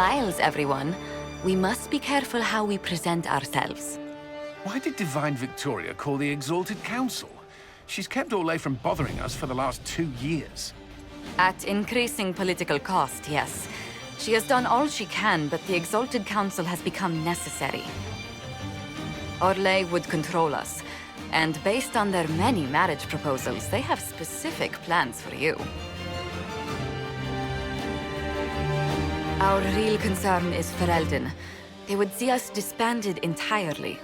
smiles, everyone. We must be careful how we present ourselves. Why did Divine Victoria call the Exalted Council? She's kept Olay from bothering us for the last 2 years. At increasing political cost, yes. She has done all she can, but the Exalted Council has become necessary. Orlais would control us, and based on their many marriage proposals, they have specific plans for you. Our real concern is Ferelden. They would see us disbanded entirely.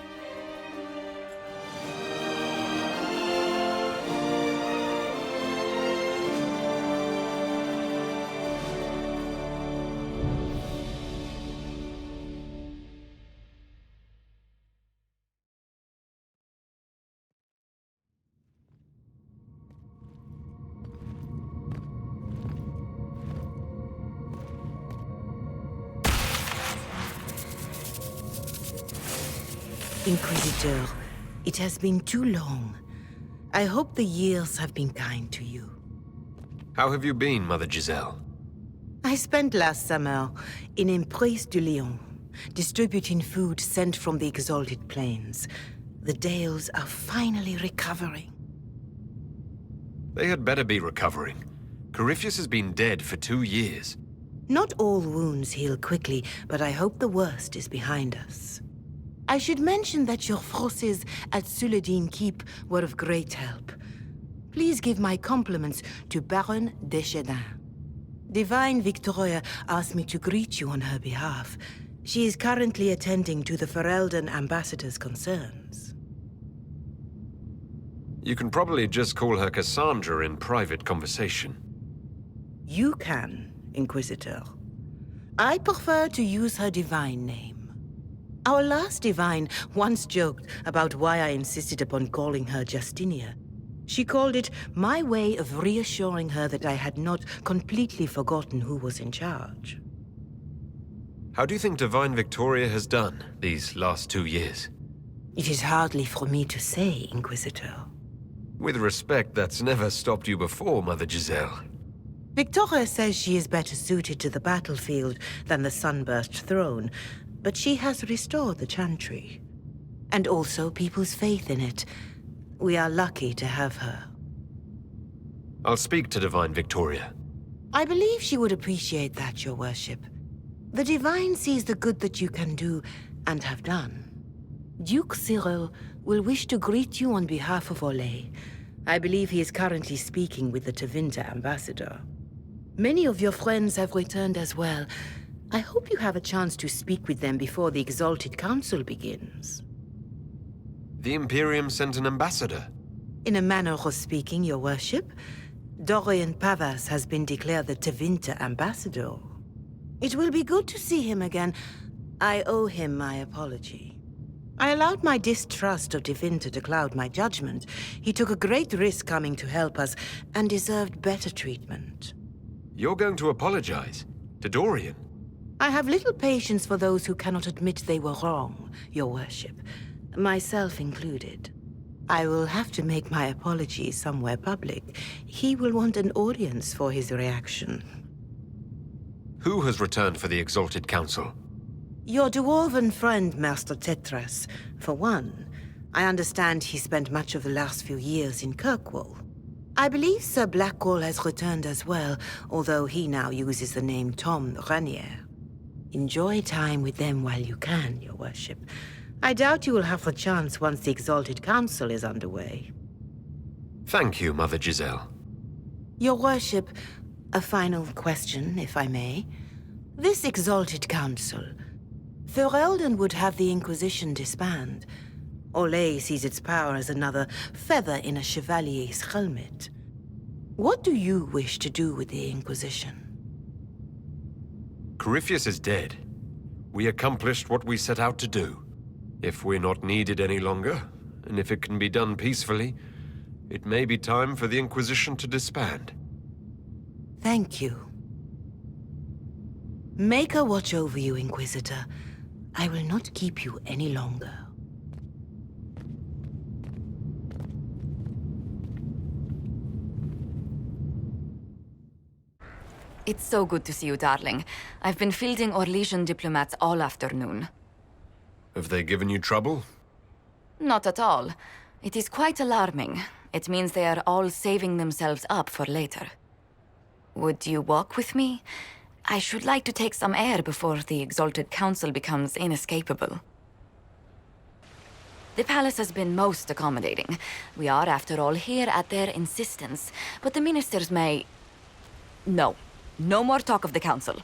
Inquisitor, it has been too long. I hope the years have been kind to you. How have you been, Mother Giselle? I spent last summer in Emprise du Lion, distributing food sent from the Exalted Plains. The Dales are finally recovering. They had better be recovering. Corypheus has been dead for 2 years. Not all wounds heal quickly, but I hope the worst is behind us. I should mention that your forces at Suladin Keep were of great help. Please give my compliments to Baron Deschedin. Divine Victoria asked me to greet you on her behalf. She is currently attending to the Ferelden ambassador's concerns. You can probably just call her Cassandra in private conversation. You can, Inquisitor. I prefer to use her divine name. Our last divine once joked about why I insisted upon calling her Justinia. She called it my way of reassuring her that I had not completely forgotten who was in charge. How do you think Divine Victoria has done these last 2 years? It is hardly for me to say, Inquisitor. With respect, that's never stopped you before, Mother Giselle. Victoria says she is better suited to the battlefield than the Sunburst throne, but she has restored the Chantry. And also people's faith in it. We are lucky to have her. I'll speak to Divine Victoria. I believe she would appreciate that, Your Worship. The Divine sees the good that you can do and have done. Duke Cyril will wish to greet you on behalf of Olay. I believe he is currently speaking with the Tevinter ambassador. Many of your friends have returned as well. I hope you have a chance to speak with them before the Exalted Council begins. The Imperium sent an ambassador. In a manner of speaking, Your Worship, Dorian Pavas has been declared the Tevinter ambassador. It will be good to see him again. I owe him my apology. I allowed my distrust of Tevinter to cloud my judgment. He took a great risk coming to help us, and deserved better treatment. You're going to apologize? To Dorian? I have little patience for those who cannot admit they were wrong, Your Worship. Myself included. I will have to make my apologies somewhere public. He will want an audience for his reaction. Who has returned for the Exalted Council? Your dwarven friend, Master Tetras. For one, I understand he spent much of the last few years in Kirkwall. I believe Sir Blackwall has returned as well, although he now uses the name Tom Ranier. Enjoy time with them while you can, Your Worship. I doubt you will have the chance once the Exalted Council is underway. Thank you, Mother Giselle. Your Worship, a final question, if I may. This Exalted Council, Ferelden would have the Inquisition disband. Olay sees its power as another feather in a chevalier's helmet. What do you wish to do with the Inquisition? Corypheus is dead. We accomplished what we set out to do. If we're not needed any longer, and if it can be done peacefully, it may be time for the Inquisition to disband. Thank you. Make her watch over you, Inquisitor. I will not keep you any longer. It's so good to see you, darling. I've been fielding Orlesian diplomats all afternoon. Have they given you trouble? Not at all. It is quite alarming. It means they are all saving themselves up for later. Would you walk with me? I should like to take some air before the Exalted Council becomes inescapable. The palace has been most accommodating. We are, after all, here at their insistence. But the ministers may... No. No more talk of the council.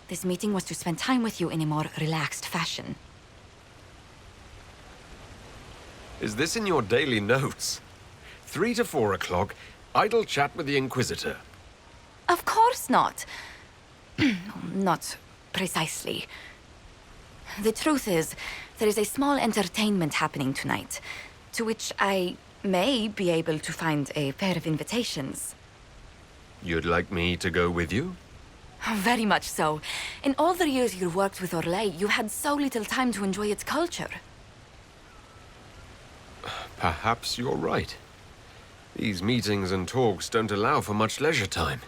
This meeting was to spend time with you in a more relaxed fashion. Is this in your daily notes? 3 to 4 o'clock, idle chat with the Inquisitor. Of course not. Not precisely. The truth is, there is a small entertainment happening tonight, to which I may be able to find a pair of invitations. You'd like me to go with you? Very much so. In all the years you worked with Orlais, you had so little time to enjoy its culture. Perhaps you're right. These meetings and talks don't allow for much leisure time.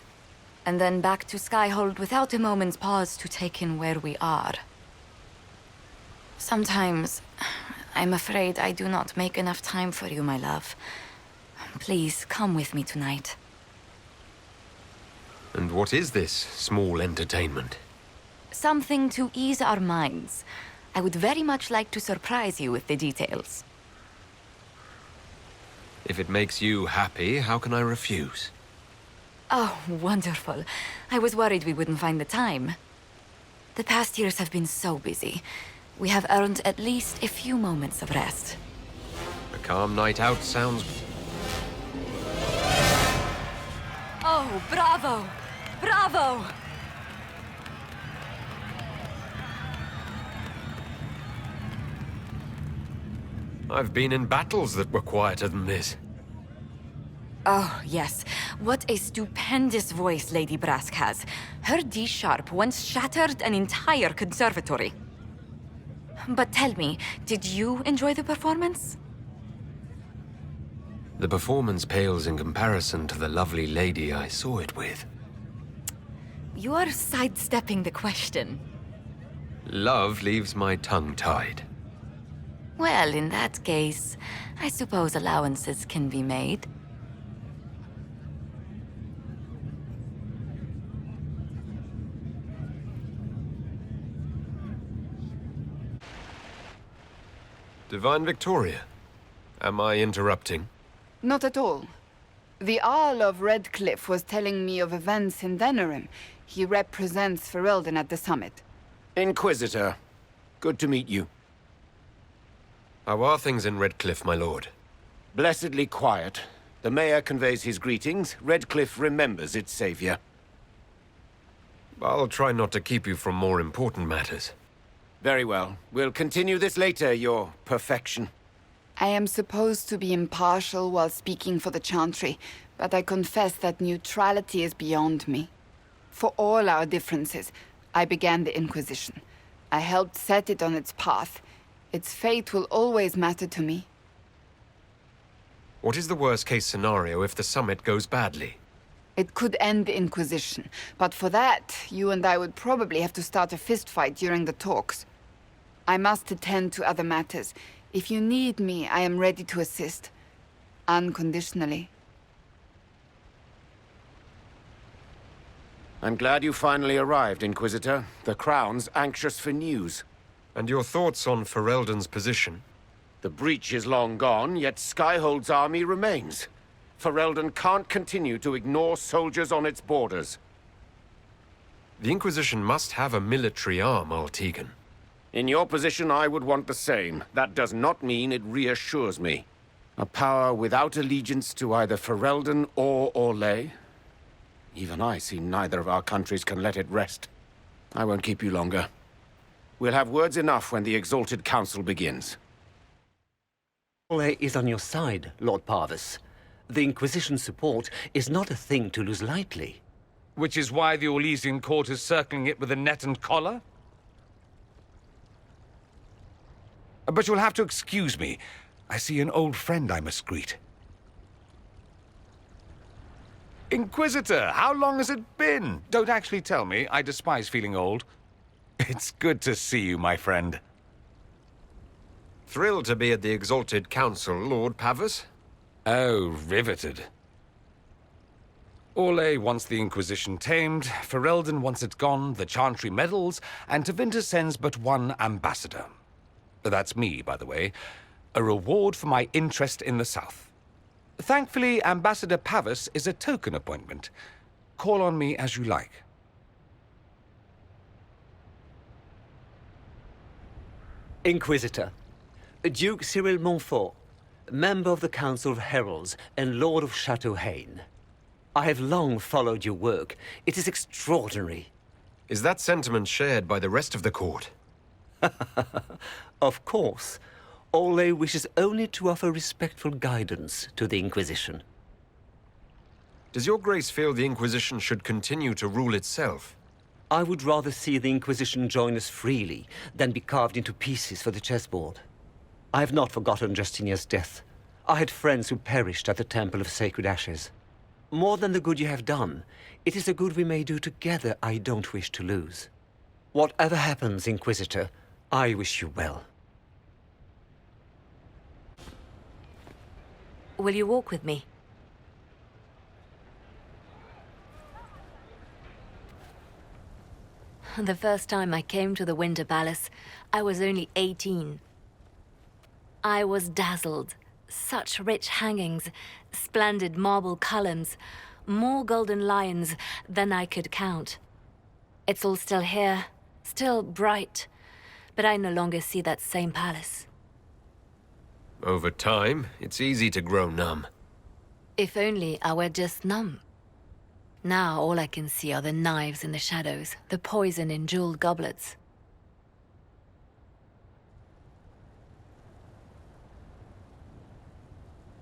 And then back to Skyhold without a moment's pause to take in where we are. Sometimes, I'm afraid I do not make enough time for you, my love. Please, come with me tonight. And what is this small entertainment? Something to ease our minds. I would very much like to surprise you with the details. If it makes you happy, how can I refuse? Oh, wonderful. I was worried we wouldn't find the time. The past years have been so busy. We have earned at least a few moments of rest. A calm night out sounds... Oh, bravo! Bravo! I've been in battles that were quieter than this. Oh, yes. What a stupendous voice Lady Brask has. Her D-sharp once shattered an entire conservatory. But tell me, did you enjoy the performance? The performance pales in comparison to the lovely lady I saw it with. You are sidestepping the question. Love leaves my tongue tied. Well, in that case, I suppose allowances can be made. Divine Victoria, am I interrupting? Not at all. The Arl of Redcliffe was telling me of events in Denerim. He represents Ferelden at the summit. Inquisitor, good to meet you. How are things in Redcliffe, my lord? Blessedly quiet. The mayor conveys his greetings. Redcliffe remembers its savior. I'll try not to keep you from more important matters. Very well. We'll continue this later, your perfection. I am supposed to be impartial while speaking for the Chantry, but I confess that neutrality is beyond me. For all our differences, I began the Inquisition. I helped set it on its path. Its fate will always matter to me. What is the worst-case scenario if the summit goes badly? It could end the Inquisition, but for that, you and I would probably have to start a fistfight during the talks. I must attend to other matters. If you need me, I am ready to assist. Unconditionally. I'm glad you finally arrived, Inquisitor. The Crown's anxious for news. And your thoughts on Ferelden's position? The breach is long gone, yet Skyhold's army remains. Ferelden can't continue to ignore soldiers on its borders. The Inquisition must have a military arm, Altegan. In your position, I would want the same. That does not mean it reassures me. A power without allegiance to either Ferelden or Orlais? Even I see neither of our countries can let it rest. I won't keep you longer. We'll have words enough when the Exalted Council begins. Orlais is on your side, Lord Parvis. The Inquisition's support is not a thing to lose lightly. Which is why the Orlesian court is circling it with a net and collar? But you'll have to excuse me. I see an old friend I must greet. Inquisitor, how long has it been? Don't actually tell me. I despise feeling old. It's good to see you, my friend. Thrilled to be at the Exalted Council, Lord Pavus. Oh, riveted. Orlais wants the Inquisition tamed, Ferelden wants it gone, the Chantry meddles, and Tevinter sends but one ambassador. That's me, by the way. A reward for my interest in the South. Thankfully, Ambassador Pavus is a token appointment. Call on me as you like. Inquisitor, Duke Cyril Montfort, member of the Council of Heralds and Lord of Chateau Haine. I have long followed your work. It is extraordinary. Is that sentiment shared by the rest of the court? Of course. Orlais wishes only to offer respectful guidance to the Inquisition. Does your grace feel the Inquisition should continue to rule itself? I would rather see the Inquisition join us freely than be carved into pieces for the chessboard. I have not forgotten Justinia's death. I had friends who perished at the Temple of Sacred Ashes. More than the good you have done, it is the good we may do together I don't wish to lose. Whatever happens, Inquisitor, I wish you well. Will you walk with me? The first time I came to the Winter Palace, I was only 18. I was dazzled. Such rich hangings, splendid marble columns, more golden lions than I could count. It's all still here, still bright, but I no longer see that same palace. Over time, it's easy to grow numb. If only I were just numb. Now all I can see are the knives in the shadows, the poison in jeweled goblets.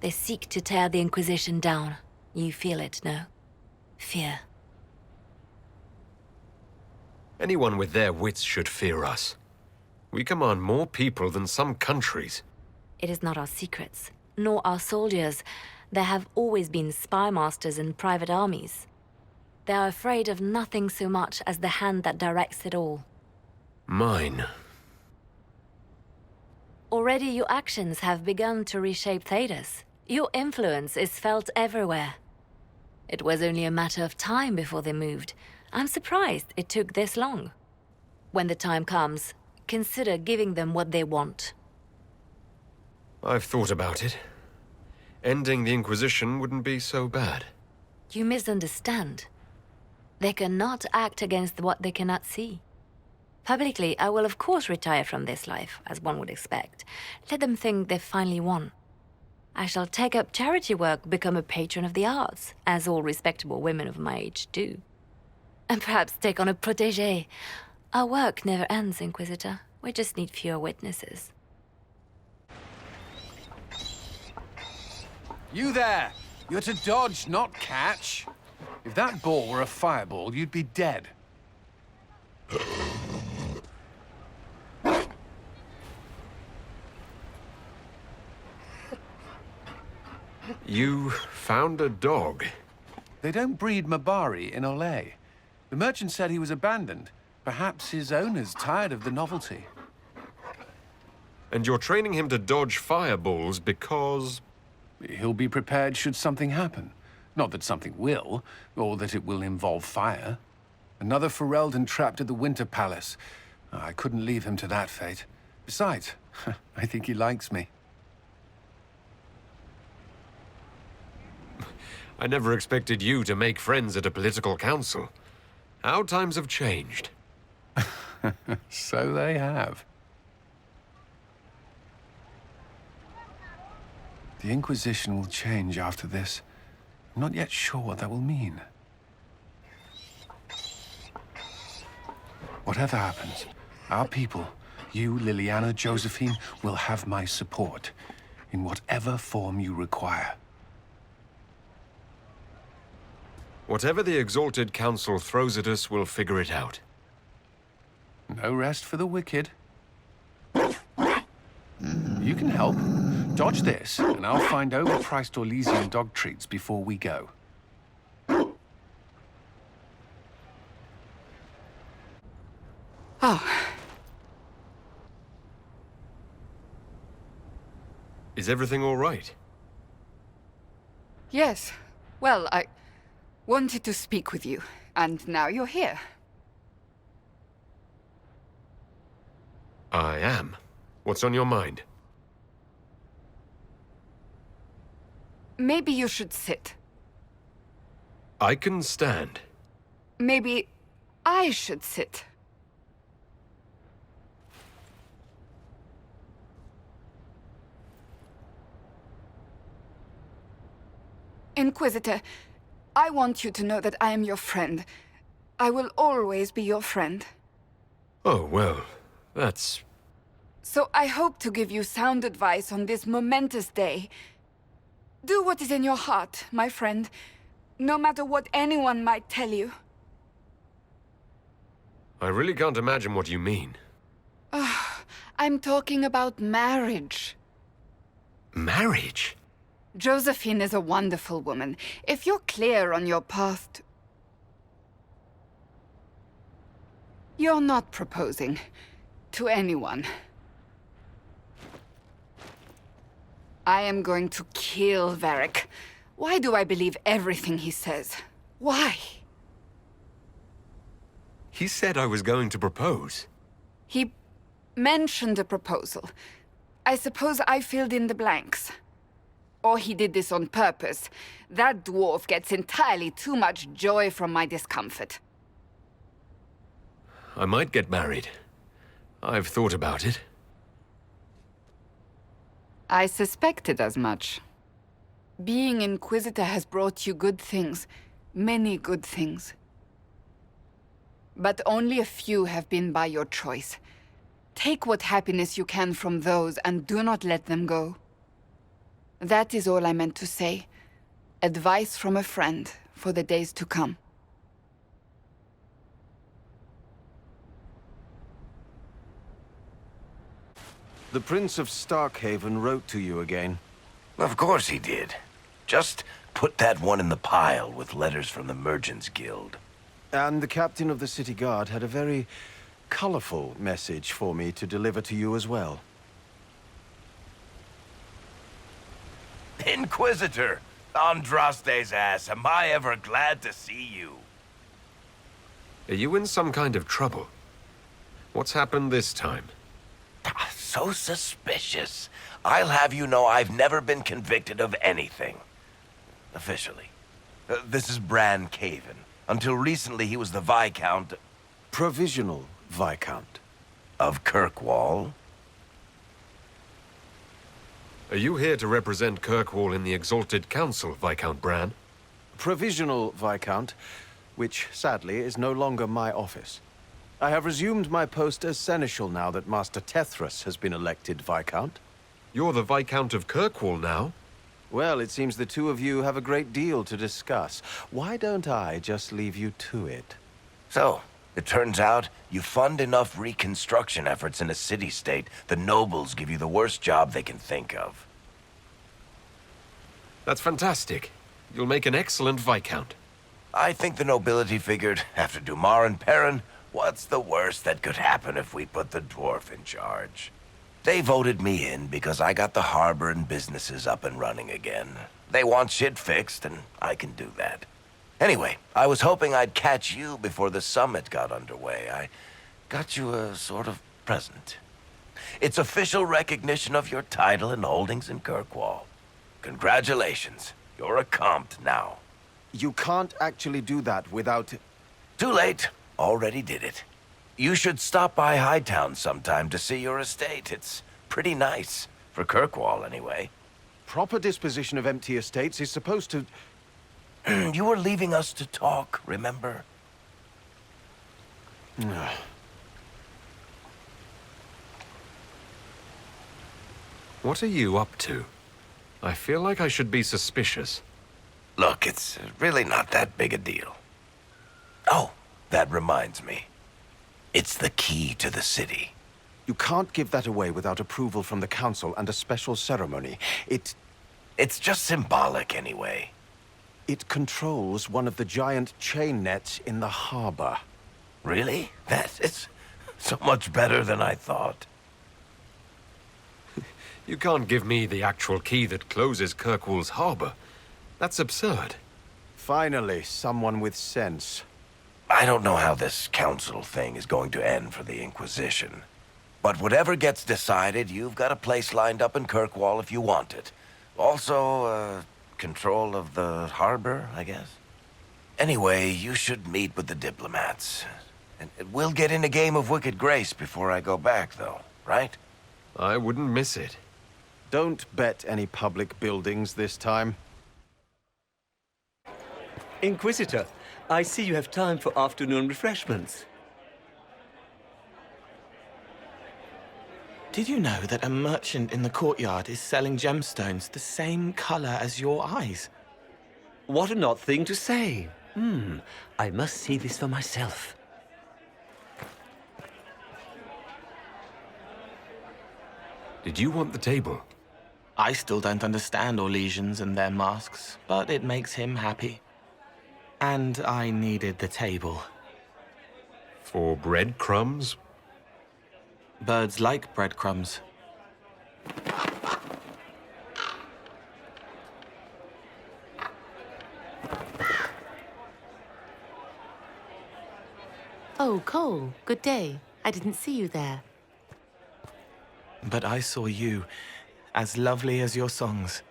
They seek to tear the Inquisition down. You feel it, no? Fear. Anyone with their wits should fear us. We command more people than some countries. It is not our secrets, nor our soldiers. There have always been spy masters and private armies. They are afraid of nothing so much as the hand that directs it all. Mine. Already your actions have begun to reshape Thedas. Your influence is felt everywhere. It was only a matter of time before they moved. I'm surprised it took this long. When the time comes, consider giving them what they want. I've thought about it. Ending the Inquisition wouldn't be so bad. You misunderstand. They cannot act against what they cannot see. Publicly, I will of course retire from this life, as one would expect. Let them think they've finally won. I shall take up charity work, become a patron of the arts, as all respectable women of my age do. And perhaps take on a protégé. Our work never ends, Inquisitor. We just need fewer witnesses. You there! You're to dodge, not catch. If that ball were a fireball, you'd be dead. You found a dog. They don't breed Mabari in Orlais. The merchant said he was abandoned. Perhaps his owner's tired of the novelty. And you're training him to dodge fireballs because... He'll be prepared should something happen. Not that something will, or that it will involve fire. Another Ferelden trapped at the Winter Palace. I couldn't leave him to that fate. Besides, I think he likes me. I never expected you to make friends at a political council. How times have changed. So they have. The Inquisition will change after this. I'm not yet sure what that will mean. Whatever happens, our people, you, Liliana, Josephine, will have my support in whatever form you require. Whatever the Exalted Council throws at us, we'll figure it out. No rest for the wicked. You can help. Dodge this, and I'll find overpriced Orlesian dog treats before we go. Is everything all right? Yes. Well, I wanted to speak with you, and now you're here. I am. What's on your mind? Maybe you should sit. I can stand. Maybe I should sit. Inquisitor, I want you to know that I am your friend. I will always be your friend. Oh, well, that's... So I hope to give you sound advice on this momentous day. Do what is in your heart, my friend, no matter what anyone might tell you. I really can't imagine what you mean. I'm talking about marriage. Marriage? Josephine is a wonderful woman. If you're clear on your path to... You're not proposing to anyone. I am going to kill Varric. Why do I believe everything he says? Why? He said I was going to propose. He mentioned a proposal. I suppose I filled in the blanks. Or he did this on purpose. That dwarf gets entirely too much joy from my discomfort. I might get married. I've thought about it. I suspected as much. Being Inquisitor has brought you good things. Many good things. But only a few have been by your choice. Take what happiness you can from those and do not let them go. That is all I meant to say. Advice from a friend for the days to come. The Prince of Starkhaven wrote to you again. Of course he did. Just put that one in the pile with letters from the Merchants Guild. And the captain of the city guard had a very colorful message for me to deliver to you as well. Inquisitor! Andraste's ass, am I ever glad to see you. Are you in some kind of trouble? What's happened this time? So suspicious. I'll have you know I've never been convicted of anything. Officially. This is Bran Caven. Until recently, he was the Viscount... Provisional Viscount. Of Kirkwall. Are you here to represent Kirkwall in the Exalted Council, Viscount Bran? Provisional Viscount, which sadly is no longer my office. I have resumed my post as Seneschal now that Master Tethras has been elected Viscount. You're the Viscount of Kirkwall now? Well, it seems the two of you have a great deal to discuss. Why don't I just leave you to it? So, it turns out you fund enough reconstruction efforts in a city-state, the nobles give you the worst job they can think of. That's fantastic. You'll make an excellent Viscount. I think the nobility figured, after Dumar and Perrin, what's the worst that could happen if we put the dwarf in charge? They voted me in because I got the harbor and businesses up and running again. They want shit fixed, and I can do that. Anyway, I was hoping I'd catch you before the summit got underway. I got you a sort of present. It's official recognition of your title and holdings in Kirkwall. Congratulations. You're a compt now. You can't actually do that without... Too late. Already did it. You should stop by Hightown sometime to see your estate. It's pretty nice. For Kirkwall, anyway. Proper disposition of empty estates is supposed to... You were leaving us to talk, remember? What are you up to? I feel like I should be suspicious. Look, it's really not that big a deal. Oh, that reminds me. It's the key to the city. You can't give that away without approval from the council and a special ceremony. It's just symbolic anyway. It controls one of the giant chain nets in the harbor. Really? That is so much better than I thought. You can't give me the actual key that closes Kirkwall's harbor. That's absurd. Finally, someone with sense. I don't know how this council thing is going to end for the Inquisition. But whatever gets decided, you've got a place lined up in Kirkwall if you want it. Also, control of the harbor, I guess. Anyway, you should meet with the diplomats. And we'll get in a game of Wicked Grace before I go back, though, right? I wouldn't miss it. Don't bet any public buildings this time. Inquisitor, I see you have time for afternoon refreshments. Did you know that a merchant in the courtyard is selling gemstones the same color as your eyes? What an odd thing to say. I must see this for myself. Did you want the table? I still don't understand Orlesians and their masks, but it makes him happy. And I needed the table. For breadcrumbs? Birds like breadcrumbs. Oh, Cole, good day. I didn't see you there. But I saw you, as lovely as your songs.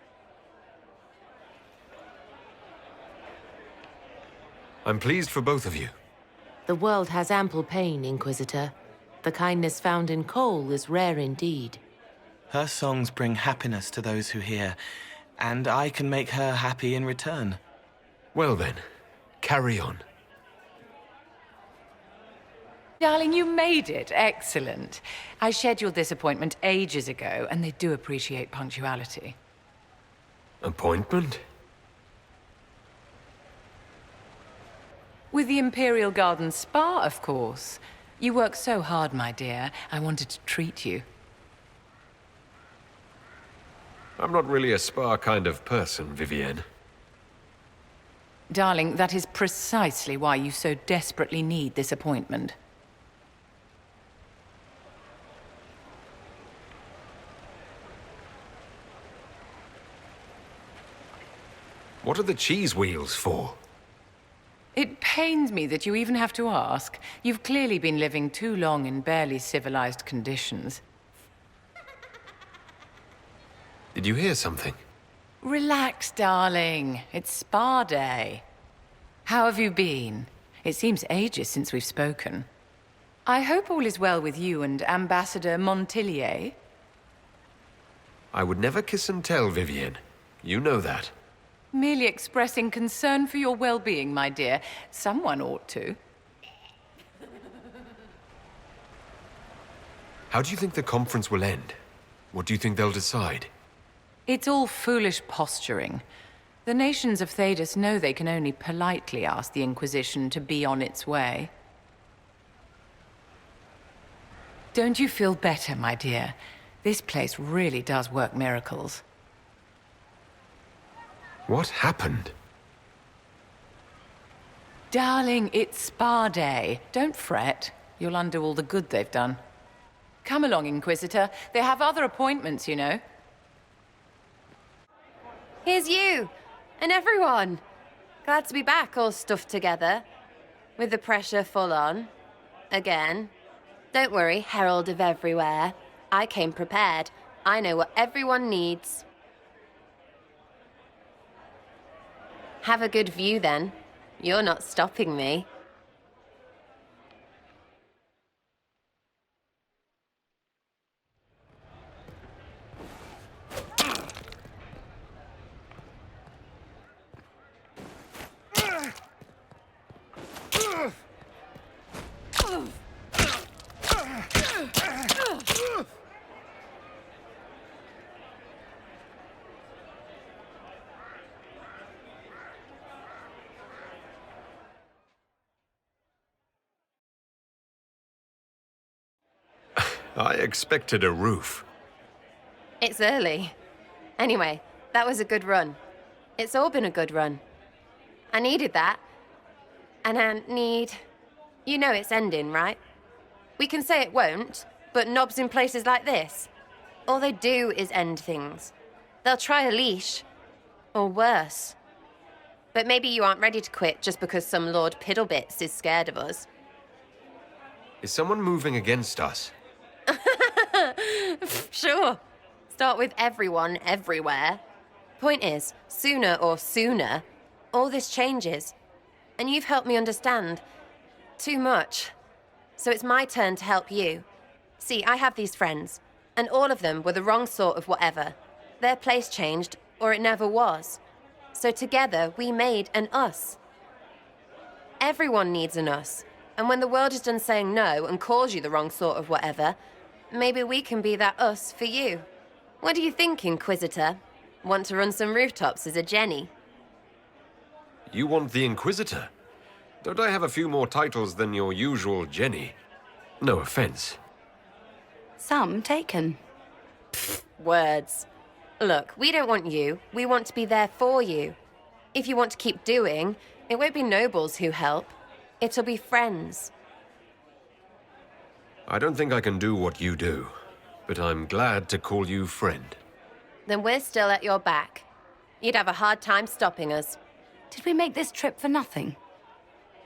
I'm pleased for both of you. The world has ample pain, Inquisitor. The kindness found in Cole is rare indeed. Her songs bring happiness to those who hear, and I can make her happy in return. Well then, carry on. Darling, you made it. Excellent. I scheduled this appointment ages ago, and they do appreciate punctuality. Appointment? With the Imperial Garden Spa, of course. You work so hard, my dear. I wanted to treat you. I'm not really a spa kind of person, Vivienne. Darling, that is precisely why you so desperately need this appointment. What are the cheese wheels for? It pains me that you even have to ask. You've clearly been living too long in barely civilized conditions. Did you hear something? Relax, darling. It's spa day. How have you been? It seems ages since we've spoken. I hope all is well with you and Ambassador Montillier. I would never kiss and tell, Vivienne. You know that. Merely expressing concern for your well-being, my dear. Someone ought to. How do you think the conference will end? What do you think they'll decide? It's all foolish posturing. The nations of Thedas know they can only politely ask the Inquisition to be on its way. Don't you feel better, my dear? This place really does work miracles. What happened? Darling, it's spa day. Don't fret. You'll undo all the good they've done. Come along, Inquisitor. They have other appointments, you know. Here's you! And everyone! Glad to be back, all stuffed together. With the pressure full on. Again. Don't worry, Herald of Everywhere. I came prepared. I know what everyone needs. Have a good view, then. You're not stopping me. I expected a roof. It's early. Anyway, that was a good run. It's all been a good run. I needed that. And I need... You know it's ending, right? We can say it won't, but knobs in places like this. All they do is end things. They'll try a leash. Or worse. But maybe you aren't ready to quit just because some Lord Piddlebits is scared of us. Is someone moving against us? Sure. Start with everyone, everywhere. Point is, sooner, all this changes. And you've helped me understand. Too much. So it's my turn to help you. See, I have these friends, and all of them were the wrong sort of whatever. Their place changed, or it never was. So together, we made an us. Everyone needs an us. And when the world is done saying no and calls you the wrong sort of whatever, maybe we can be that us for you. What do you think, Inquisitor? Want to run some rooftops as a Jenny? You want the Inquisitor? Don't I have a few more titles than your usual Jenny? No offense. Some taken. Words. Look, we don't want you. We want to be there for you. If you want to keep doing, it won't be nobles who help. It'll be friends. I don't think I can do what you do, but I'm glad to call you friend. Then we're still at your back. You'd have a hard time stopping us. Did we make this trip for nothing?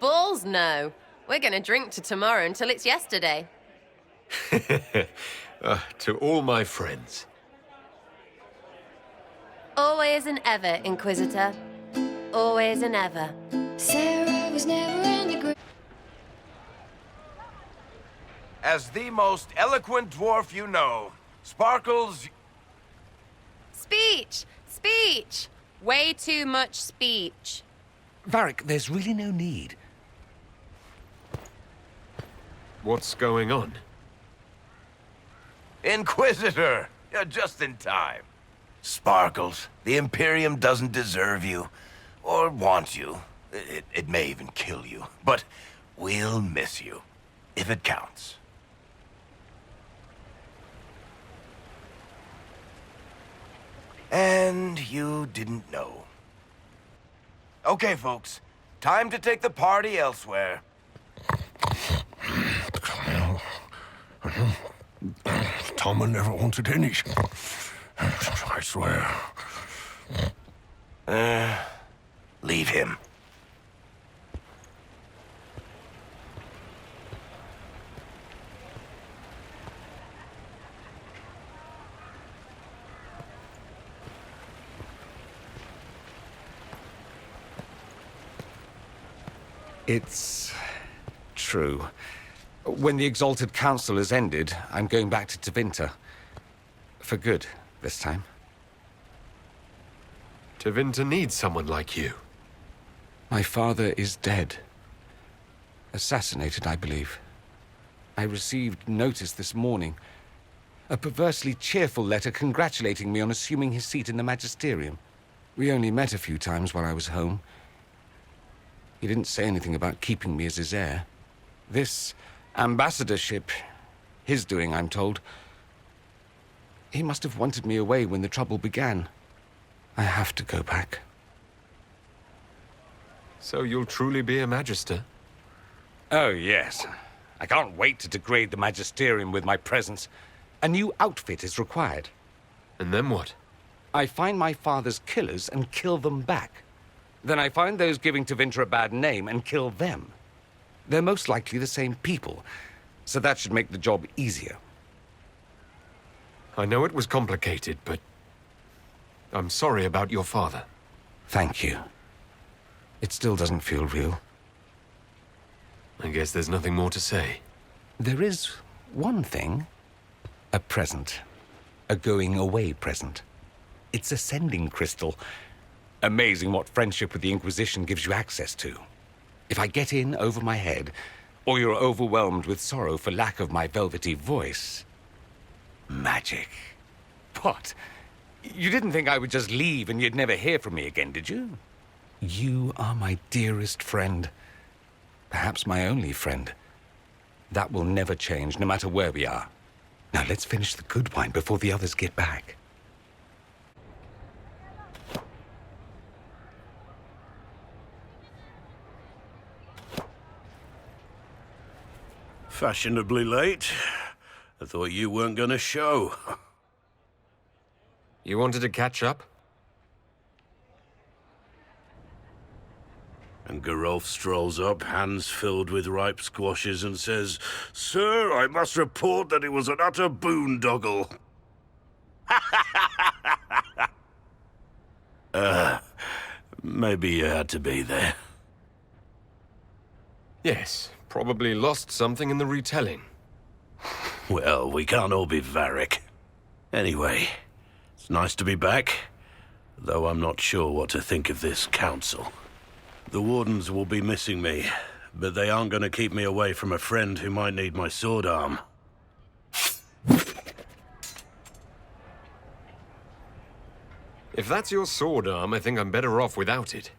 Balls, no. We're gonna drink to tomorrow until it's yesterday. To all my friends. Always and ever, Inquisitor. Always and ever. Sarah was never in the group. As the most eloquent dwarf you know, Sparkles... Speech! Speech! Way too much speech. Varric, there's really no need. What's going on? Inquisitor! You're just in time. Sparkles, the Imperium doesn't deserve you. Or want you. It may even kill you. But we'll miss you. If it counts. And you didn't know. Okay, folks. Time to take the party elsewhere. Toma never wanted any. I swear. Leave him. It's true. When the Exalted Council has ended, I'm going back to Tevinter. For good, this time. Tevinter needs someone like you. My father is dead. Assassinated, I believe. I received notice this morning. A perversely cheerful letter congratulating me on assuming his seat in the Magisterium. We only met a few times while I was home. He didn't say anything about keeping me as his heir. This ambassadorship, his doing, I'm told. He must have wanted me away when the trouble began. I have to go back. So you'll truly be a Magister? Oh, yes. I can't wait to degrade the Magisterium with my presence. A new outfit is required. And then what? I find my father's killers and kill them back. Then I find those giving Tevinter a bad name and kill them. They're most likely the same people, so that should make the job easier. I know it was complicated, but I'm sorry about your father. Thank you. It still doesn't feel real. I guess there's nothing more to say. There is one thing. A present. A going-away present. It's a sending crystal. Amazing what friendship with the Inquisition gives you access to. If I get in over my head, or you're overwhelmed with sorrow for lack of my velvety voice... Magic. What? You didn't think I would just leave and you'd never hear from me again, did you? You are my dearest friend. Perhaps my only friend. That will never change, no matter where we are. Now let's finish the good wine before the others get back. Fashionably late. I thought you weren't gonna show. You wanted to catch up? And Geralf strolls up, hands filled with ripe squashes, and says, "Sir, I must report that it was an utter boondoggle." Maybe you had to be there. Yes, probably lost something in the retelling. Well, we can't all be Varric. Anyway, it's nice to be back, though I'm not sure what to think of this council. The Wardens will be missing me, but they aren't going to keep me away from a friend who might need my sword arm. If that's your sword arm, I think I'm better off without it.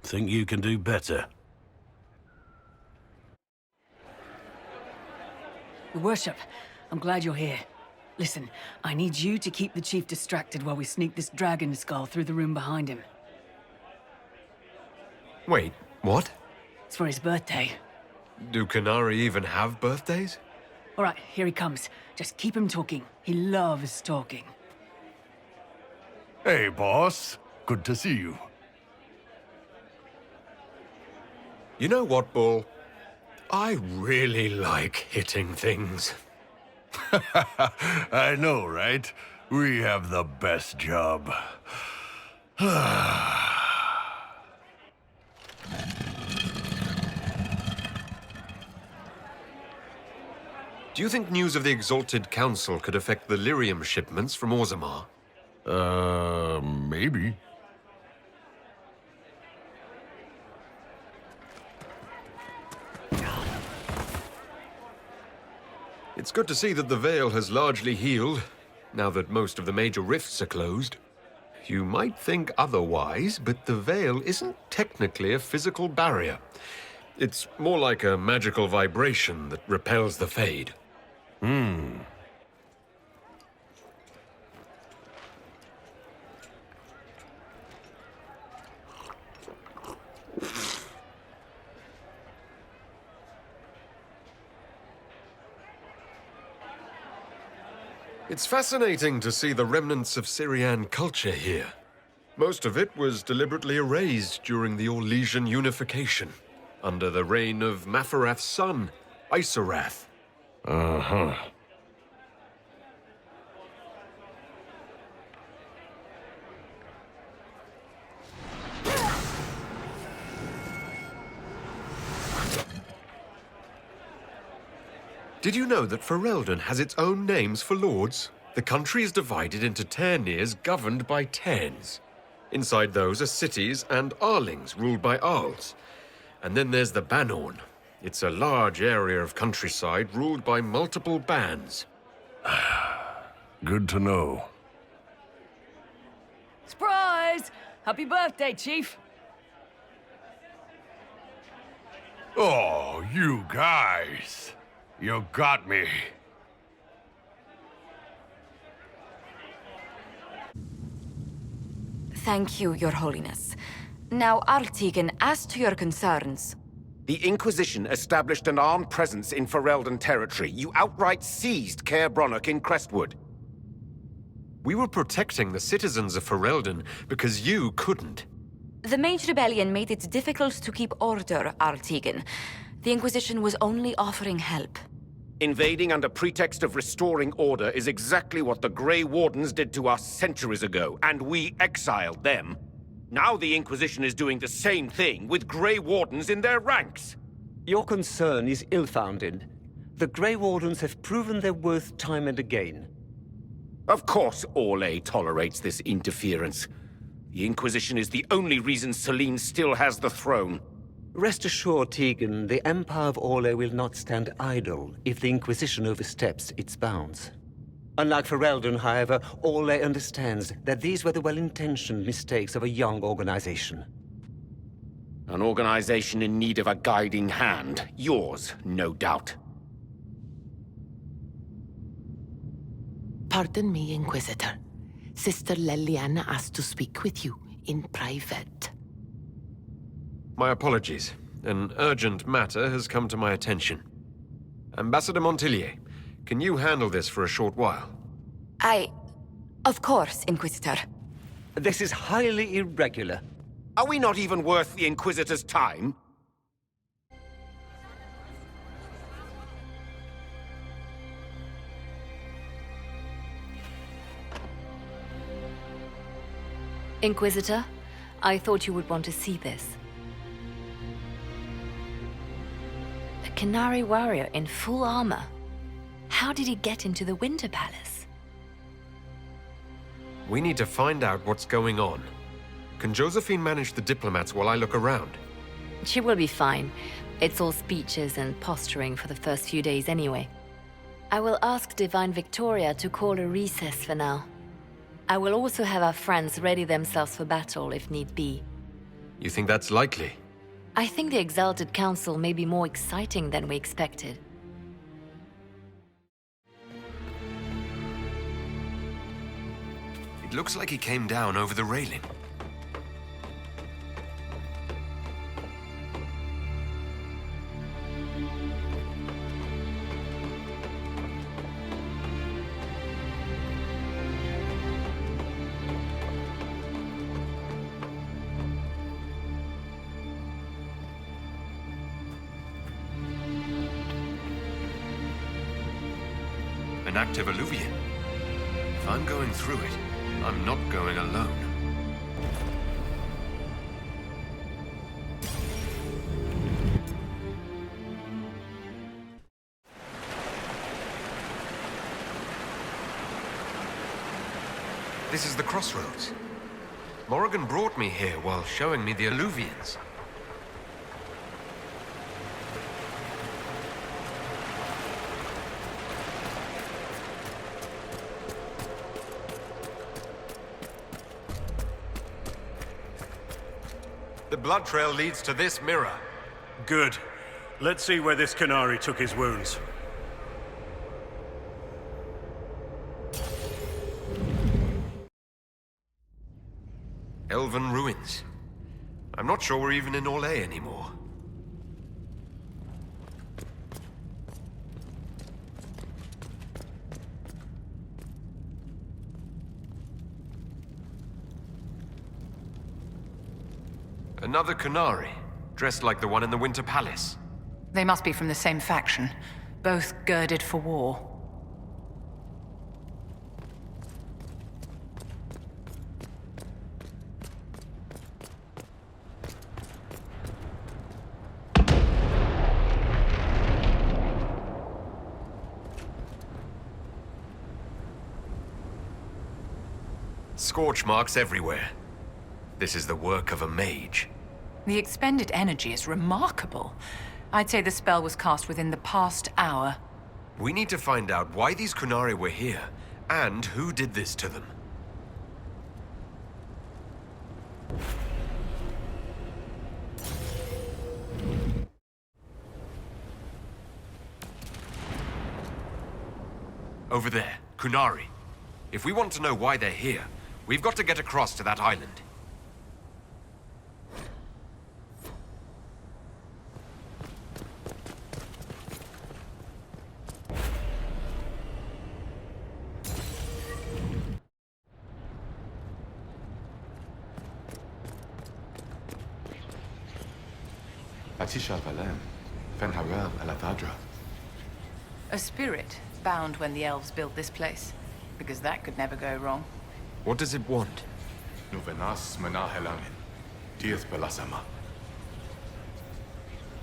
Think you can do better? Your Worship, I'm glad you're here. Listen, I need you to keep the Chief distracted while we sneak this dragon skull through the room behind him. Wait, what? It's for his birthday. Do Qunari even have birthdays? All right, here he comes. Just keep him talking. He loves talking. Hey, boss. Good to see you. You know what, Bull? I really like hitting things. I know, right? We have the best job. Do you think news of the Exalted Council could affect the lyrium shipments from Orzammar? Maybe. It's good to see that the Veil has largely healed, now that most of the major rifts are closed. You might think otherwise, but the Veil isn't technically a physical barrier. It's more like a magical vibration that repels the Fade. It's fascinating to see the remnants of Syrian culture here. Most of it was deliberately erased during the Orlesian unification, under the reign of Mafarath's son, Isarath. Uh-huh. Did you know that Ferelden has its own names for lords? The country is divided into Ternirs governed by Terns. Inside those are cities and Arlings ruled by Arls. And then there's the Banorn. It's a large area of countryside ruled by multiple bands. Good to know. Surprise! Happy birthday, Chief! Oh, you guys. You got me. Thank you, Your Holiness. Now, Artigan, as to your concerns... The Inquisition established an armed presence in Ferelden territory. You outright seized Caer Bronach in Crestwood. We were protecting the citizens of Ferelden because you couldn't. The Mage Rebellion made it difficult to keep order, Artigan. The Inquisition was only offering help. Invading under pretext of restoring order is exactly what the Grey Wardens did to us centuries ago, and we exiled them. Now the Inquisition is doing the same thing with Grey Wardens in their ranks. Your concern is ill-founded. The Grey Wardens have proven their worth time and again. Of course Orlais tolerates this interference. The Inquisition is the only reason Selene still has the throne. Rest assured, Tegan, the Empire of Orlais will not stand idle if the Inquisition oversteps its bounds. Unlike Ferelden, however, Orlais understands that these were the well-intentioned mistakes of a young organization. An organization in need of a guiding hand. Yours, no doubt. Pardon me, Inquisitor. Sister Leliana asked to speak with you in private. My apologies. An urgent matter has come to my attention. Ambassador Montillier, can you handle this for a short while? Of course, Inquisitor. This is highly irregular. Are we not even worth the Inquisitor's time? Inquisitor, I thought you would want to see this. A Canary warrior in full armor. How did he get into the Winter Palace? We need to find out what's going on. Can Josephine manage the diplomats while I look around? She will be fine. It's all speeches and posturing for the first few days anyway. I will ask Divine Victoria to call a recess for now. I will also have our friends ready themselves for battle if need be. You think that's likely? I think the Exalted Council may be more exciting than we expected. It looks like he came down over the railing. An active alluvian. If I'm going through it, I'm not going alone. This is the crossroads. Morrigan brought me here while showing me the alluvians. The blood trail leads to this mirror. Good. Let's see where this Canary took his wounds. Elven ruins. I'm not sure we're even in Orlais anymore. Another Canary, dressed like the one in the Winter Palace. They must be from the same faction, both girded for war. Scorch marks everywhere. This is the work of a mage. The expended energy is remarkable. I'd say the spell was cast within the past hour. We need to find out why these Canary were here, and who did this to them. Over there, Canary. If we want to know why they're here, we've got to get across to that island. A spirit bound when the elves built this place, because that could never go wrong. What does it want?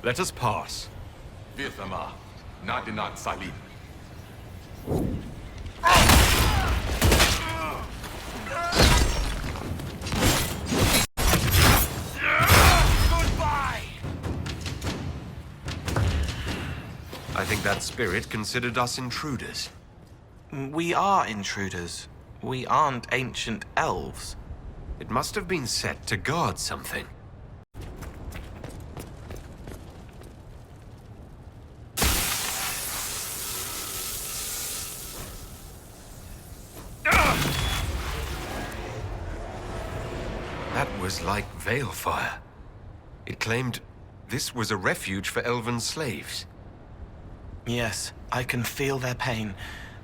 Let us pass. I think that spirit considered us intruders. We are intruders. We aren't ancient elves. It must have been set to guard something. That was like Veilfire. It claimed this was a refuge for elven slaves. Yes, I can feel their pain.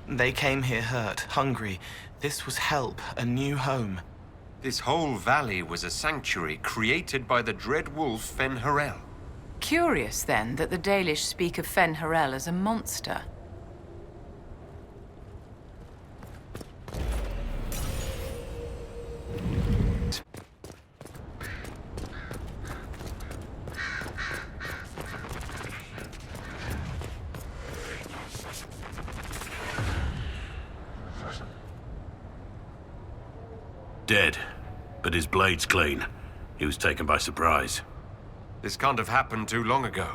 They came here hurt, hungry. This was help, a new home. This whole valley was a sanctuary created by the dread wolf Fen-Harel. Curious, then, that the Dalish speak of Fen-Harel as a monster. Dead, but his blade's clean. He was taken by surprise. This can't have happened too long ago.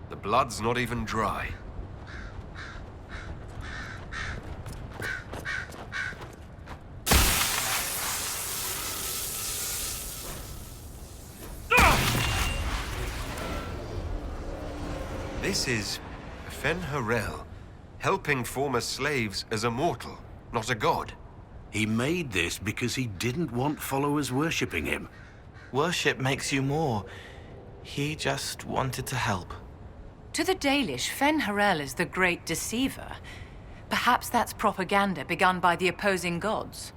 The blood's not even dry. This is Fen-Harel, helping former slaves as a mortal, not a god. He made this because he didn't want followers worshipping him. Worship makes you more. He just wanted to help. To the Dalish, Fen-Harel is the great deceiver. Perhaps that's propaganda begun by the opposing gods.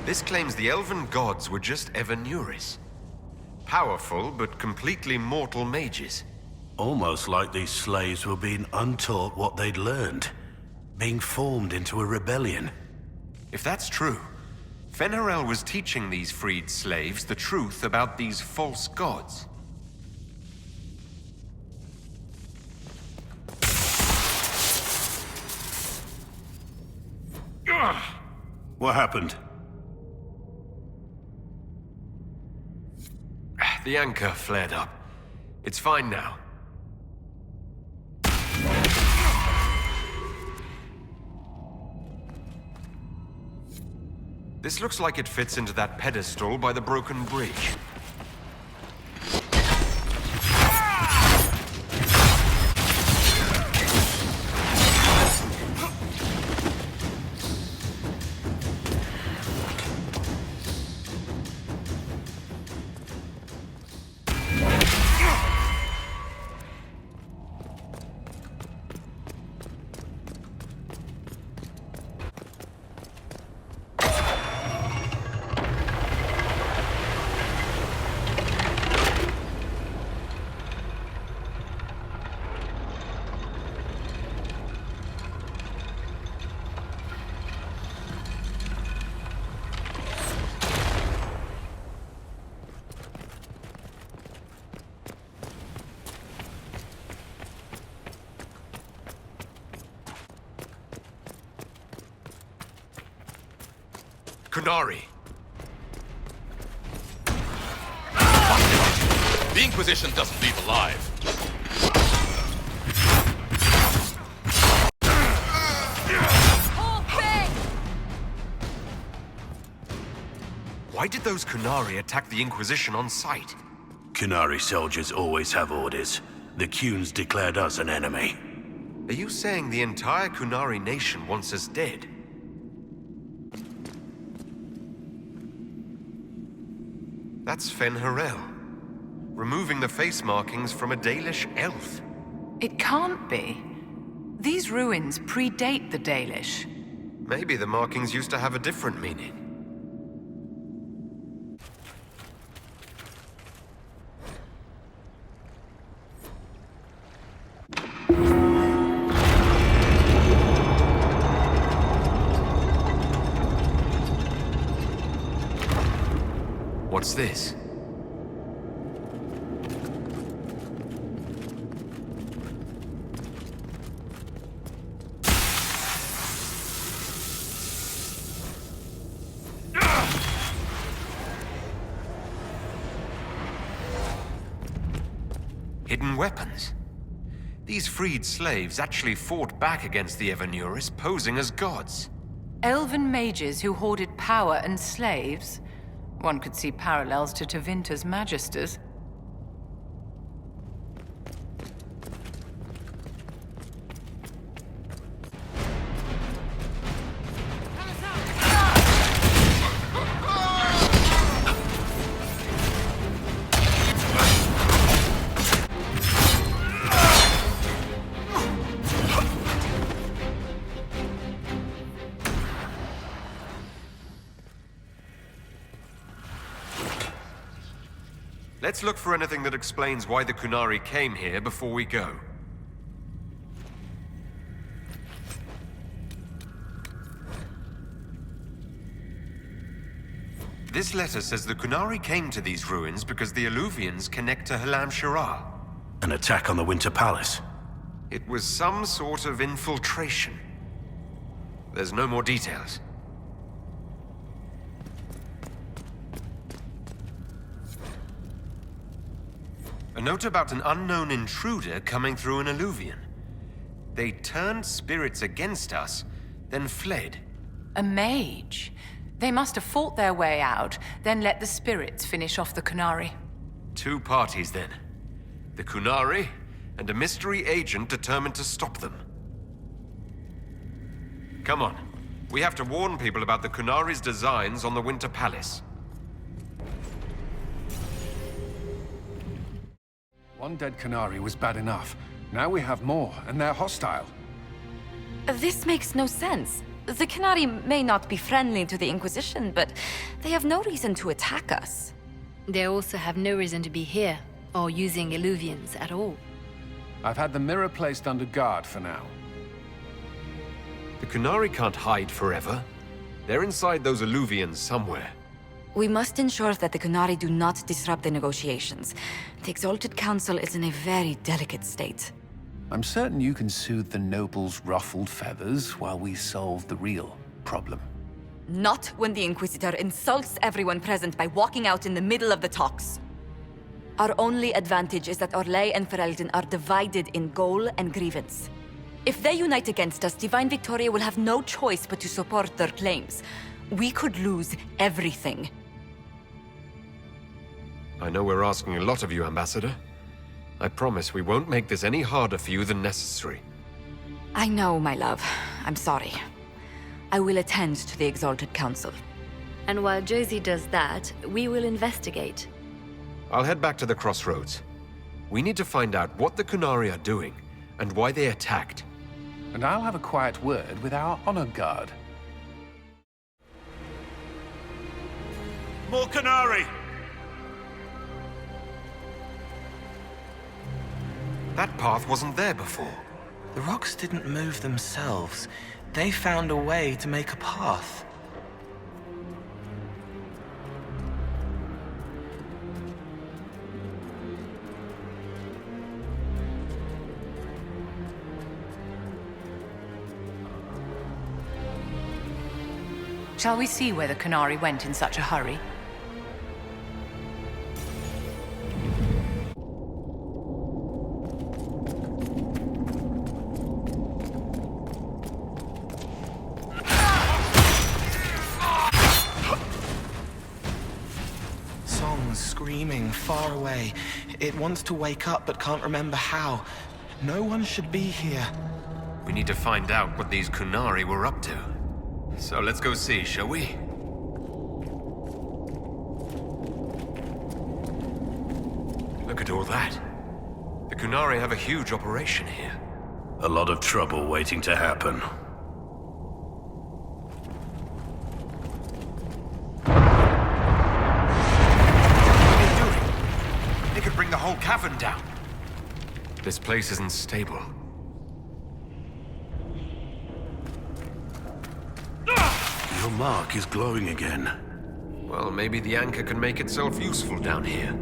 This claims the elven gods were just Evanuris. Powerful, but completely mortal mages. Almost like these slaves were being untaught what they'd learned. Being formed into a rebellion. If that's true, Fen-Harel was teaching these freed slaves the truth about these false gods. What happened? The anchor flared up. It's fine now. This looks like it fits into that pedestal by the broken bridge. Kunari. The Inquisition doesn't leave alive. Why did those Kunari attack the Inquisition on sight? Kunari soldiers always have orders. The Kunes declared us an enemy. Are you saying the entire Kunari nation wants us dead? That's Fen-Harel, removing the face markings from a Dalish elf. It can't be. These ruins predate the Dalish. Maybe the markings used to have a different meaning. What's this? Hidden weapons. These freed slaves actually fought back against the Evanuris, posing as gods. Elven mages who hoarded power and slaves? One could see parallels to Tevinter's magisters. Let's look for anything that explains why the Kunari came here before we go. This letter says the Kunari came to these ruins because the Alluvians connect to Halam Shara. An attack on the Winter Palace. It was some sort of infiltration. There's no more details. A note about an unknown intruder coming through an Alluvian. They turned spirits against us, then fled. A mage? They must have fought their way out, then let the spirits finish off the Kunari. Two parties, then. The Kunari, and a mystery agent determined to stop them. Come on. We have to warn people about the Kunari's designs on the Winter Palace. One dead Kunari was bad enough. Now we have more, and they're hostile. This makes no sense. The Kunari may not be friendly to the Inquisition, but they have no reason to attack us. They also have no reason to be here, or using Alluvians at all. I've had the mirror placed under guard for now. The Kunari can't hide forever. They're inside those Alluvians somewhere. We must ensure that the Kunari do not disrupt the negotiations. The Exalted Council is in a very delicate state. I'm certain you can soothe the nobles' ruffled feathers while we solve the real problem. Not when the Inquisitor insults everyone present by walking out in the middle of the talks. Our only advantage is that Orlais and Ferelden are divided in goal and grievance. If they unite against us, Divine Victoria will have no choice but to support their claims. We could lose everything. I know we're asking a lot of you, Ambassador. I promise we won't make this any harder for you than necessary. I know, my love. I'm sorry. I will attend to the Exalted Council. And while Josie does that, we will investigate. I'll head back to the crossroads. We need to find out what the Kunari are doing, and why they attacked. And I'll have a quiet word with our honor guard. More Kunari! That path wasn't there before. The rocks didn't move themselves. They found a way to make a path. Shall we see where the Kunari went in such a hurry? Screaming far away. It wants to wake up but can't remember how. No one should be here. We need to find out what these Kunari were up to. So let's go see, shall we? Look at all that. The Kunari have a huge operation here. A lot of trouble waiting to happen. Bring the whole cavern down. This place isn't stable. Your mark is glowing again. Well, maybe the anchor can make itself useful down here.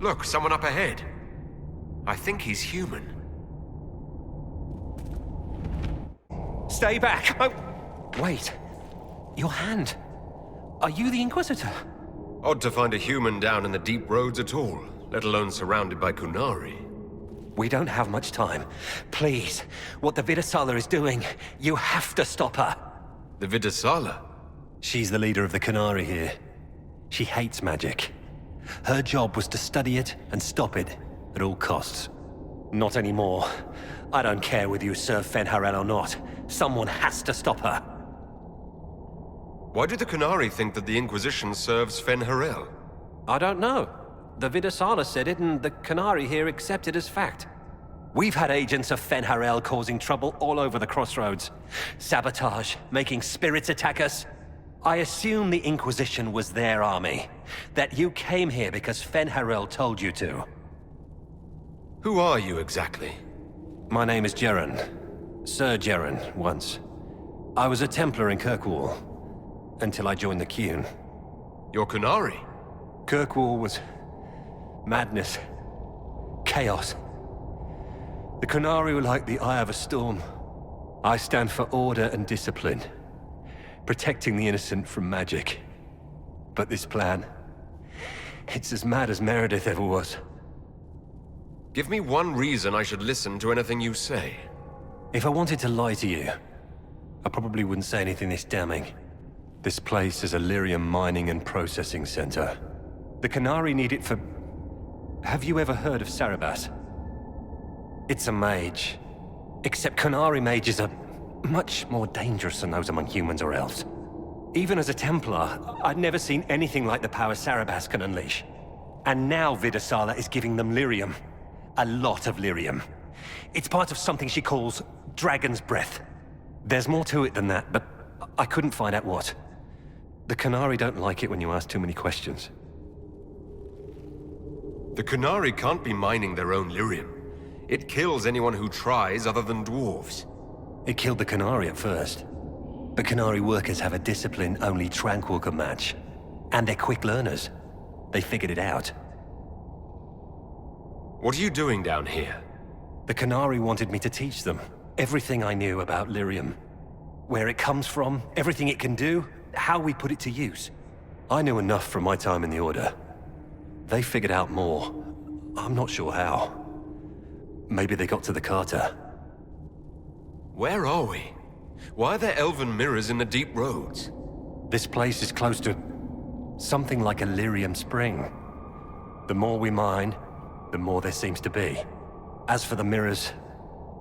Look, someone up ahead. I think he's human. Stay back! Oh, wait. Your hand. Are you the Inquisitor? Odd to find a human down in the deep roads at all, let alone surrounded by Kunari. We don't have much time. Please, what the Vidasala is doing, you have to stop her. The Vidasala? She's the leader of the Kunari here. She hates magic. Her job was to study it and stop it at all costs. Not anymore. I don't care whether you serve Fen'Harel or not. Someone has to stop her. Why do the Kunari think that the Inquisition serves Fen'Harel? I don't know. The Vidasala said it, and the Kunari here accepted as fact. We've had agents of Fen'Harel causing trouble all over the crossroads. Sabotage, making spirits attack us. I assume the Inquisition was their army. That you came here because Fen'Harel told you to. Who are you exactly? My name is Jeren. Sir Jeren, once. I was a Templar in Kirkwall. Until I joined the Qun. You're Kunari? Kirkwall was madness. Chaos. The Kunari were like the eye of a storm. I stand for order and discipline. Protecting the innocent from magic. But this plan... it's as mad as Meredith ever was. Give me one reason I should listen to anything you say. If I wanted to lie to you, I probably wouldn't say anything this damning. This place is a lyrium mining and processing center. The Kunari need it for... Have you ever heard of Sarabas? It's a mage. Except Kunari mages are much more dangerous than those among humans or elves. Even as a Templar, I'd never seen anything like the power Sarabas can unleash. And now Vidasala is giving them lyrium. A lot of lyrium. It's part of something she calls Dragon's Breath. There's more to it than that, but I couldn't find out what. The Kunari don't like it when you ask too many questions. The Kunari can't be mining their own lyrium. It kills anyone who tries other than dwarves. It killed the Kunari at first. But Kunari workers have a discipline only Tranquil can match. And they're quick learners. They figured it out. What are you doing down here? The Kunari wanted me to teach them everything I knew about lyrium. Where it comes from, everything it can do, how we put it to use. I knew enough from my time in the Order. They figured out more. I'm not sure how. Maybe they got to the Carter. Where are we? Why are there elven mirrors in the deep roads? This place is close to something like a lyrium spring. The more we mine, the more there seems to be. As for the mirrors,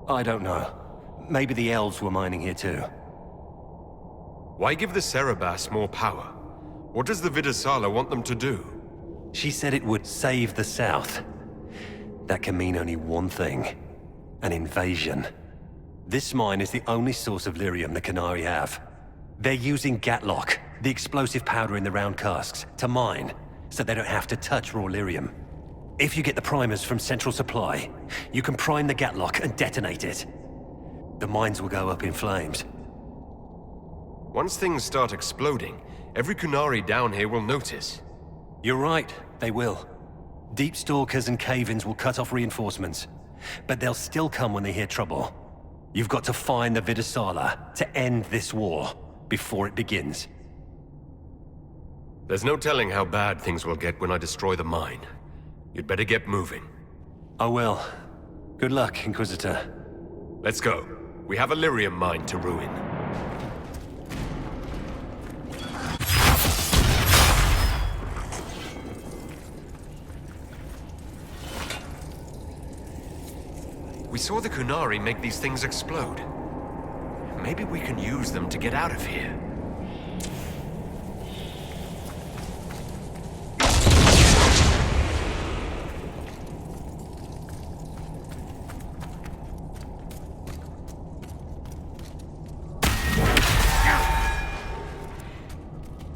I don't know. Maybe the elves were mining here too. Why give the Sarabas more power? What does the Vidasala want them to do? She said it would save the South. That can mean only one thing. An invasion. This mine is the only source of lyrium the Kunari have. They're using Gatlock, the explosive powder in the round casks, to mine, so they don't have to touch raw lyrium. If you get the primers from Central Supply, you can prime the Gatlock and detonate it. The mines will go up in flames. Once things start exploding, every Kunari down here will notice. You're right, they will. Deep Stalkers and Cave-ins will cut off reinforcements, but they'll still come when they hear trouble. You've got to find the Vidasala to end this war before it begins. There's no telling how bad things will get when I destroy the mine. You'd better get moving. I will. Good luck, Inquisitor. Let's go. We have a lyrium mine to ruin. We saw the Kunari make these things explode. Maybe we can use them to get out of here.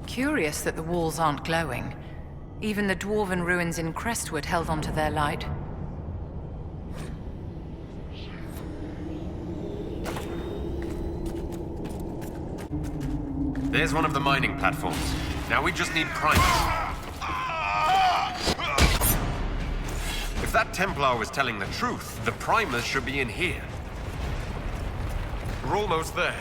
Curious that the walls aren't glowing. Even the dwarven ruins in Crestwood held onto their light. There's one of the mining platforms. Now we just need primers. If that Templar was telling the truth, the primers should be in here. We're almost there.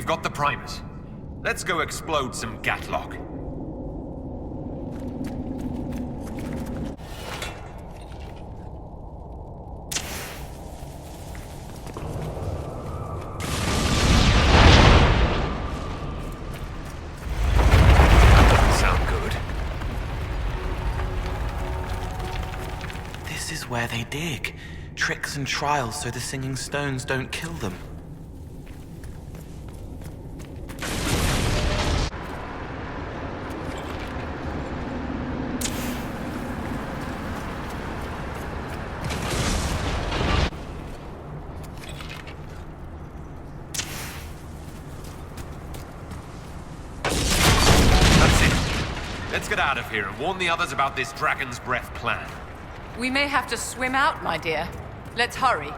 We've got the primers. Let's go explode some Gatlock. Sound good. This is where they dig. Tricks and trials so the singing stones don't kill them. Let's get out of here and warn the others about this Dragon's Breath plan. We may have to swim out, my dear. Let's hurry.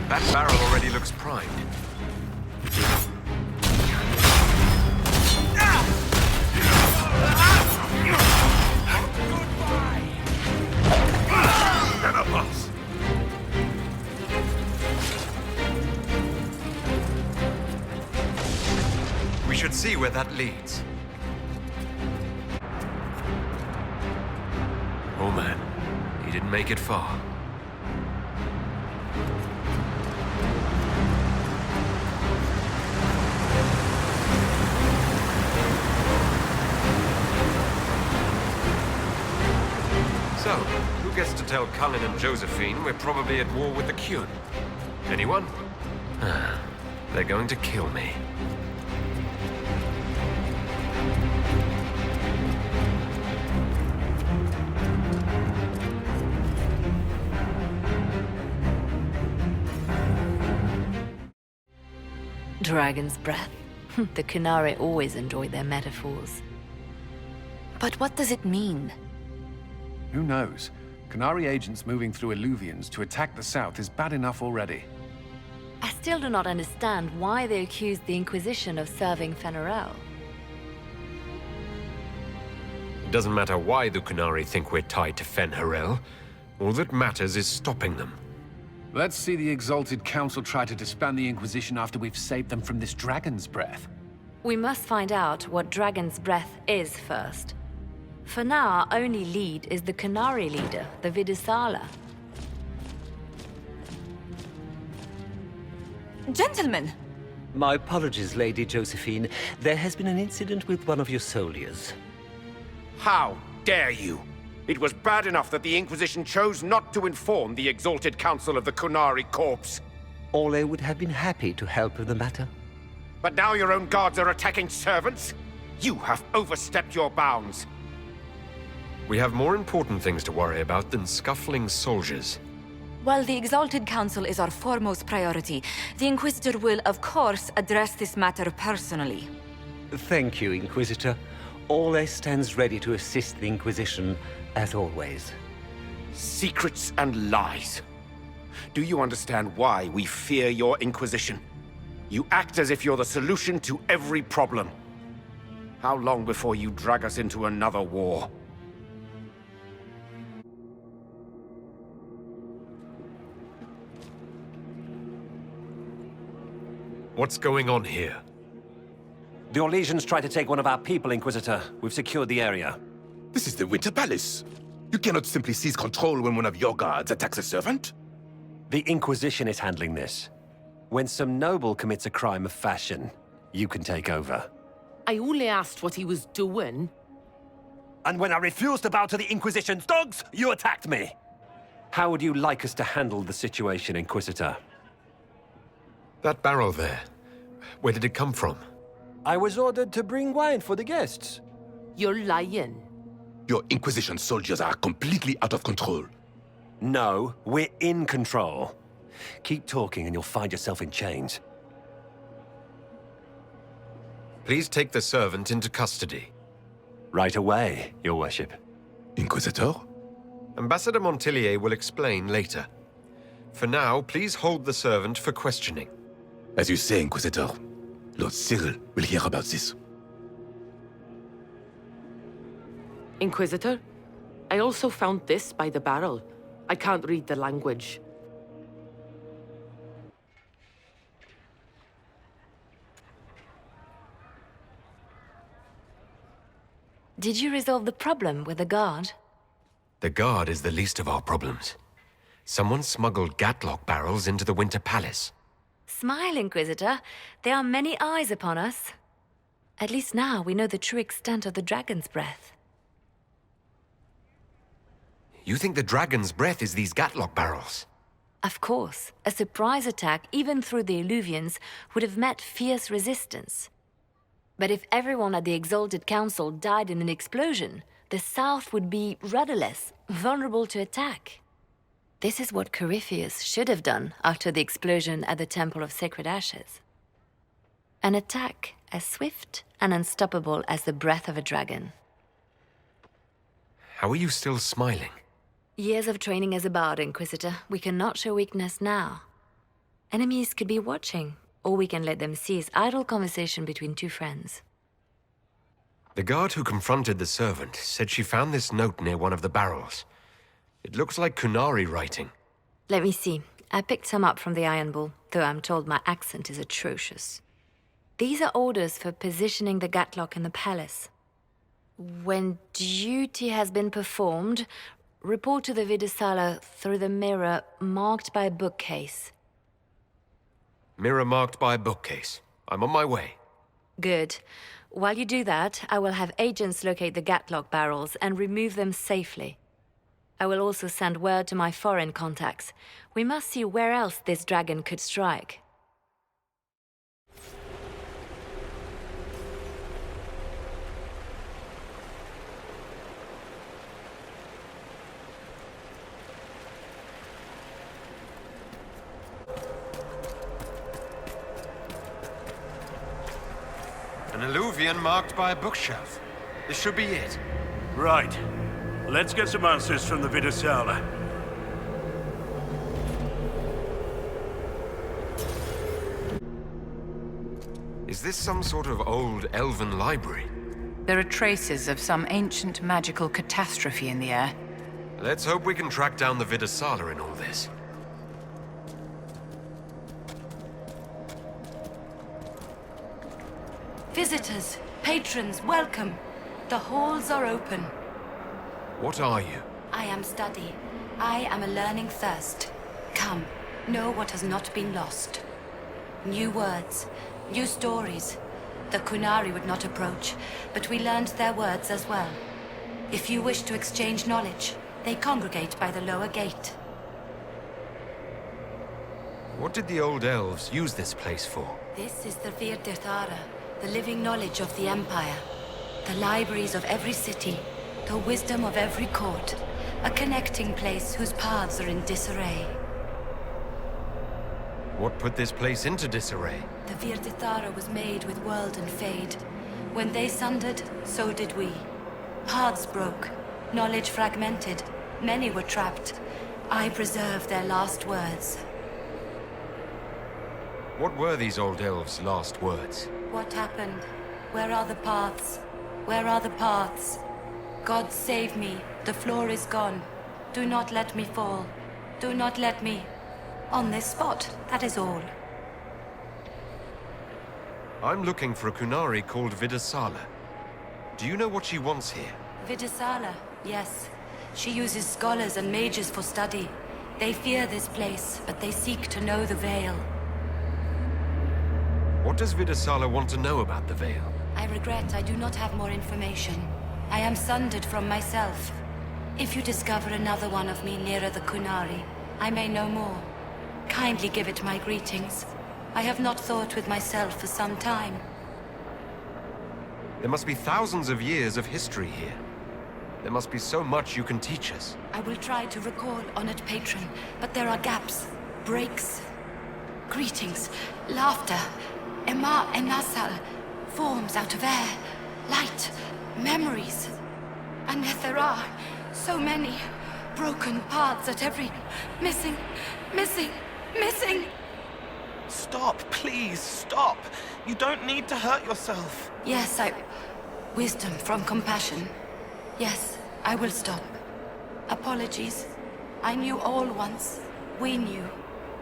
That barrel already looks primed. Menopause. We should see where that leads. Oh man, he didn't make it far. So, who gets to tell Cullen and Josephine we're probably at war with the Qun? Anyone? They're going to kill me. Dragon's breath. The Qunari always enjoy their metaphors. But what does it mean? Who knows? Qunari agents moving through Illuvians to attack the south is bad enough already. I still do not understand why they accused the Inquisition of serving Fenarel. It doesn't matter why the Qunari think we're tied to Fenharel. All that matters is stopping them. Let's see the Exalted Council try to disband the Inquisition after we've saved them from this Dragon's Breath. We must find out what Dragon's Breath is first. For now, our only lead is the Qunari leader, the Vidisala. Gentlemen! My apologies, Lady Josephine. There has been an incident with one of your soldiers. How dare you? It was bad enough that the Inquisition chose not to inform the Exalted Council of the Qunari Corps. Orlais would have been happy to help with the matter. But now your own guards are attacking servants? You have overstepped your bounds. We have more important things to worry about than scuffling soldiers. While the Exalted Council is our foremost priority, the Inquisitor will, of course, address this matter personally. Thank you, Inquisitor. Orlais stands ready to assist the Inquisition, as always. Secrets and lies. Do you understand why we fear your Inquisition? You act as if you're the solution to every problem. How long before you drag us into another war? What's going on here? The Orlesians tried to take one of our people, Inquisitor. We've secured the area. This is the Winter Palace. You cannot simply seize control when one of your guards attacks a servant. The Inquisition is handling this. When some noble commits a crime of fashion, you can take over. I only asked what he was doing. And when I refused to bow to the Inquisition's dogs, you attacked me! How would you like us to handle the situation, Inquisitor? That barrel there, where did it come from? I was ordered to bring wine for the guests. You're lying. Your Inquisition soldiers are completely out of control. No, we're in control. Keep talking and you'll find yourself in chains. Please take the servant into custody. Right away, Your Worship. Inquisitor? Ambassador Montillier will explain later. For now, please hold the servant for questioning. As you say, Inquisitor. Lord Cyril will hear about this. Inquisitor, I also found this by the barrel. I can't read the language. Did you resolve the problem with the guard? The guard is the least of our problems. Someone smuggled Gatlock barrels into the Winter Palace. Smile, Inquisitor. There are many eyes upon us. At least now we know the true extent of the dragon's breath. You think the dragon's breath is these Gatlock barrels? Of course, a surprise attack, even through the Illuvians, would have met fierce resistance. But if everyone at the Exalted Council died in an explosion, the South would be rudderless, vulnerable to attack. This is what Corypheus should have done after the explosion at the Temple of Sacred Ashes. An attack as swift and unstoppable as the breath of a dragon. How are you still smiling? Years of training as a bard, Inquisitor. We cannot show weakness now. Enemies could be watching, or we can let them seize idle conversation between two friends. The guard who confronted the servant said she found this note near one of the barrels. It looks like Kunari writing. Let me see. I picked some up from the Iron Bull, though I'm told my accent is atrocious. These are orders for positioning the Gatlock in the palace. When duty has been performed, report to the Vidusala through the mirror marked by a bookcase. Mirror marked by a bookcase. I'm on my way. Good. While you do that, I will have agents locate the Gatlock barrels and remove them safely. I will also send word to my foreign contacts. We must see where else this dragon could strike. An Illuvian marked by a bookshelf. This should be it. Right. Let's get some answers from the Vidusala. Is this some sort of old elven library? There are traces of some ancient magical catastrophe in the air. Let's hope we can track down the Vidusala in all this. Visitors, patrons, welcome. The halls are open. What are you? I am study. I am a learning thirst. Come, know what has not been lost. New words, new stories. The Kunari would not approach, but we learned their words as well. If you wish to exchange knowledge, they congregate by the lower gate. What did the old elves use this place for? This is the Vir Dithara, the living knowledge of the Empire. The libraries of every city, the wisdom of every court. A connecting place whose paths are in disarray. What put this place into disarray? The Vir Dithara was made with world and fade. When they sundered, so did we. Paths broke, knowledge fragmented, many were trapped. I preserved their last words. What were these old elves' last words? What happened? Where are the paths? Where are the paths? God save me, the floor is gone. Do not let me fall. Do not let me... On this spot, that is all. I'm looking for a Kunari called Vidusala. Do you know what she wants here? Vidusala, yes. She uses scholars and mages for study. They fear this place, but they seek to know the Veil. What does Vidusala want to know about the Veil? I regret I do not have more information. I am sundered from myself. If you discover another one of me nearer the Kunari, I may know more. Kindly give it my greetings. I have not thought with myself for some time. There must be thousands of years of history here. There must be so much you can teach us. I will try to recall, honored patron, but there are gaps, breaks. Greetings, laughter, Ema and Nasal, forms out of air, light, memories. And yet there are so many broken paths at every... missing. Stop, please, stop. You don't need to hurt yourself. Yes, wisdom from compassion. Yes, I will stop. Apologies. I knew all once. We knew.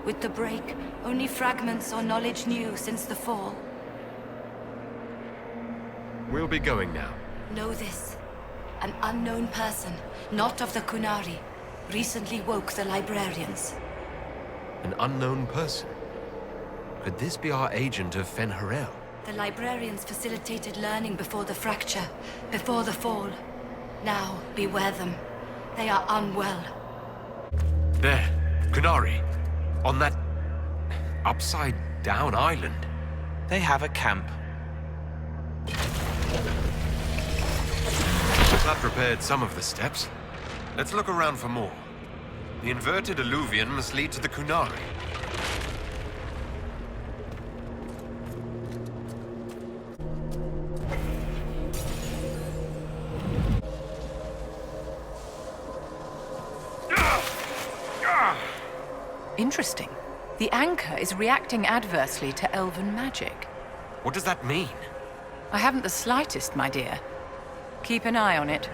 With the break, only fragments or knowledge new since the fall. We'll be going now. Know this. An unknown person, not of the Kunari, recently woke the librarians. An unknown person? Could this be our agent of Fen'Harel? The librarians facilitated learning before the fracture, before the fall. Now, beware them. They are unwell. There, Kunari. On that upside-down island. They have a camp. That repaired some of the steps. Let's look around for more. The inverted alluvion must lead to the Kunari. Interesting. The anchor is reacting adversely to elven magic. What does that mean? I haven't the slightest, my dear. Keep an eye on it.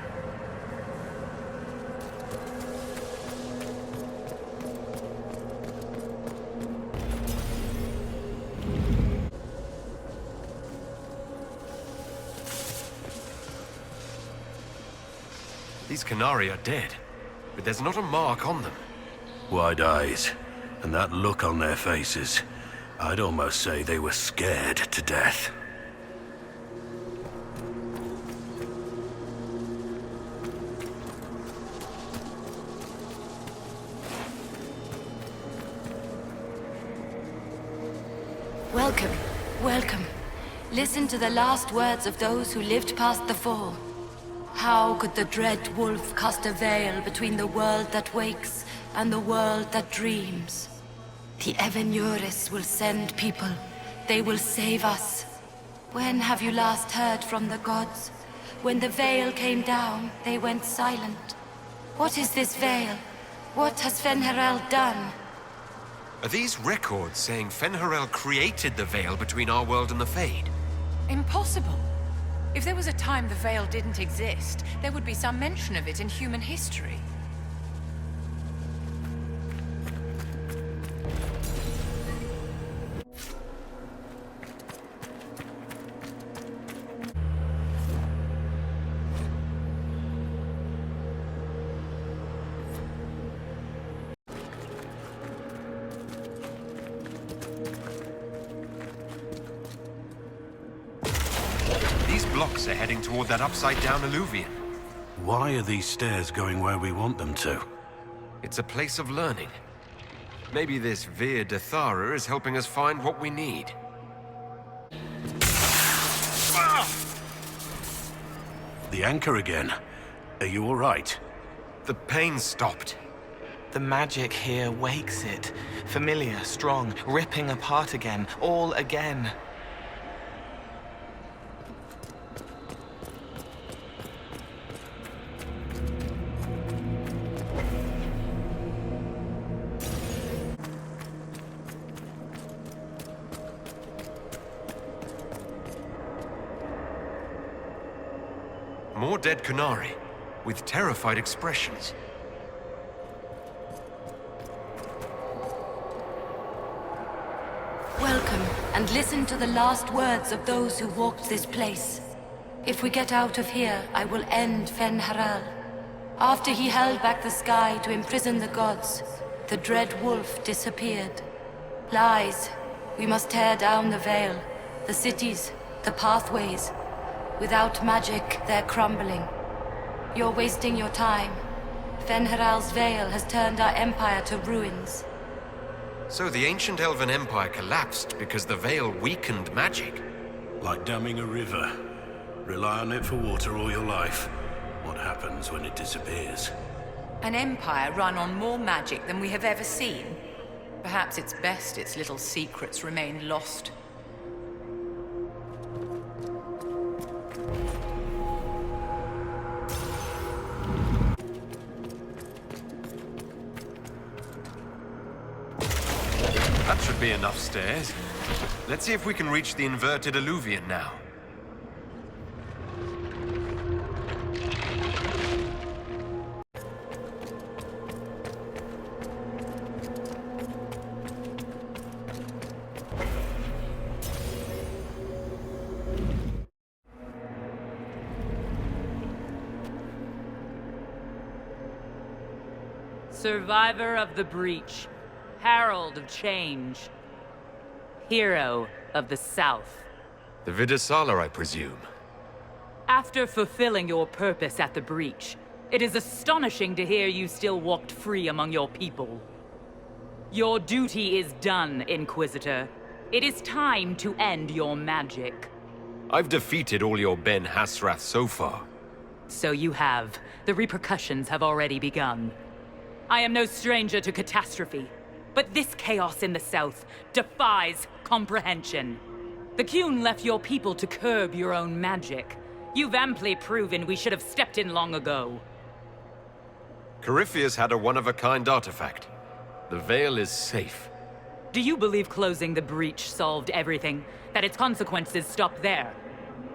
These Kunari are dead, but there's not a mark on them. Wide eyes, and that look on their faces. I'd almost say they were scared to death. Welcome, welcome. Listen to the last words of those who lived past the fall. How could the dread wolf cast a veil between the world that wakes and the world that dreams? The Evenuris will send people. They will save us. When have you last heard from the gods? When the veil came down, they went silent. What is this veil? What has Fen'Harel done? Are these records saying Fen'Harel created the veil between our world and the Fade? Impossible. If there was a time the veil didn't exist, there would be some mention of it in human history. Blocks are heading toward that upside-down alluvion. Why are these stairs going where we want them to? It's a place of learning. Maybe this Vir Dathara is helping us find what we need. The anchor again. Are you all right? The pain stopped. The magic here wakes it. Familiar, strong, ripping apart again, all again. More dead Kunari, with terrified expressions. Welcome, and listen to the last words of those who walked this place. If we get out of here, I will end Fen'Harel. After he held back the sky to imprison the gods, the dread wolf disappeared. Lies. We must tear down the veil, the cities, the pathways. Without magic, they're crumbling. You're wasting your time. Fen'Harel's veil has turned our empire to ruins. So the ancient Elven Empire collapsed because the veil weakened magic? Like damming a river. Rely on it for water all your life. What happens when it disappears? An empire run on more magic than we have ever seen. Perhaps it's best its little secrets remain lost. That should be enough stairs. Let's see if we can reach the inverted alluvion now. Survivor of the Breach. Herald of Change. Hero of the South. The Vidasala, I presume. After fulfilling your purpose at the Breach, it is astonishing to hear you still walked free among your people. Your duty is done, Inquisitor. It is time to end your magic. I've defeated all your Ben Hasrath so far. So you have. The repercussions have already begun. I am no stranger to catastrophe, but this chaos in the South defies comprehension. The Qun left your people to curb your own magic. You've amply proven we should have stepped in long ago. Corypheus had a one-of-a-kind artifact. The Veil is safe. Do you believe closing the breach solved everything? That its consequences stopped there?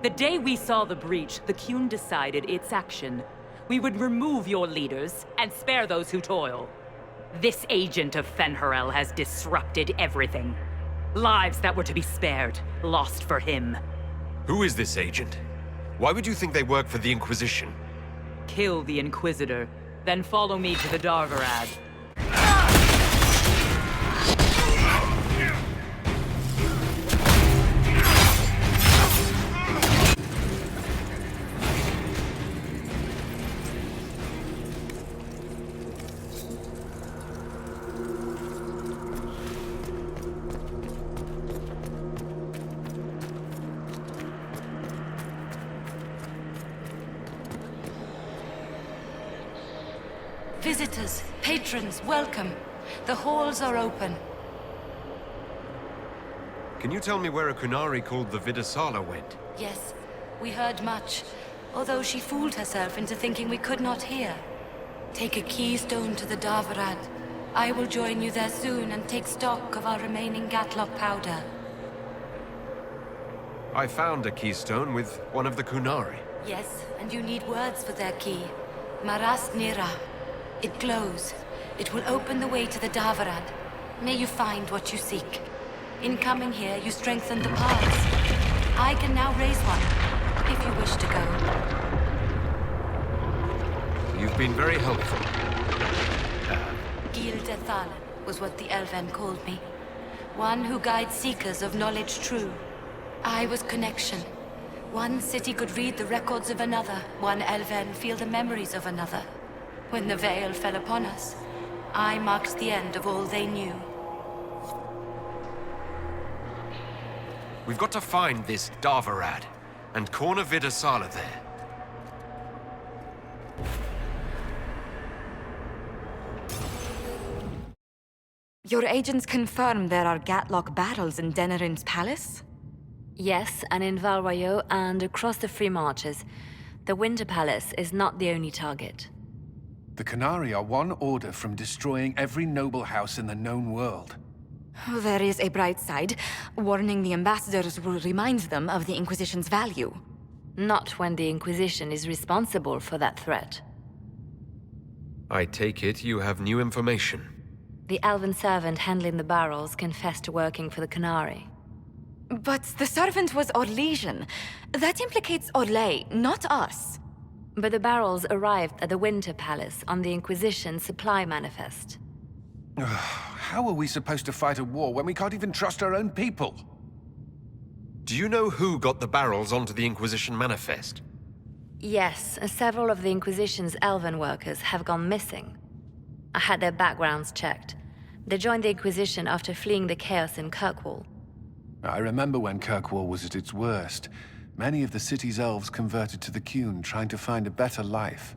The day we saw the breach, the Qun decided its action. We would remove your leaders and spare those who toil. This agent of Fen'Harel has disrupted everything. Lives that were to be spared, lost for him. Who is this agent? Why would you think they work for the Inquisition? Kill the Inquisitor, then follow me to the Darvarad. Visitors, patrons, welcome. The halls are open. Can you tell me where a Kunari called the Vidasala went? Yes, we heard much, although she fooled herself into thinking we could not hear. Take a keystone to the Darvarad. I will join you there soon and take stock of our remaining Gatlock powder. I found a keystone with one of the Kunari. Yes, and you need words for their key. Maras Nira. It glows. It will open the way to the Darvarad. May you find what you seek. In coming here, you strengthen the paths. I can now raise one, if you wish to go. You've been very helpful. Gil Dethal was what the Elven called me. One who guides seekers of knowledge true. I was connection. One city could read the records of another. One Elven feel the memories of another. When the Veil fell upon us, I marked the end of all they knew. We've got to find this Darvarad and corner Vidasala there. Your agents confirm there are Gatlock battles in Denerin's palace? Yes, and in Val Royeaux and across the Free Marches. The Winter Palace is not the only target. The Kunari are one order from destroying every noble house in the known world. There is a bright side. Warning the ambassadors will remind them of the Inquisition's value. Not when the Inquisition is responsible for that threat. I take it you have new information. The elven servant handling the barrels confessed to working for the Kunari. But the servant was Orlesian. That implicates Orlais, not us. But the barrels arrived at the Winter Palace on the Inquisition supply manifest. How are we supposed to fight a war when we can't even trust our own people? Do you know who got the barrels onto the Inquisition manifest? Yes, several of the Inquisition's elven workers have gone missing. I had their backgrounds checked. They joined the Inquisition after fleeing the chaos in Kirkwall. I remember when Kirkwall was at its worst. Many of the city's elves converted to the Qun, trying to find a better life.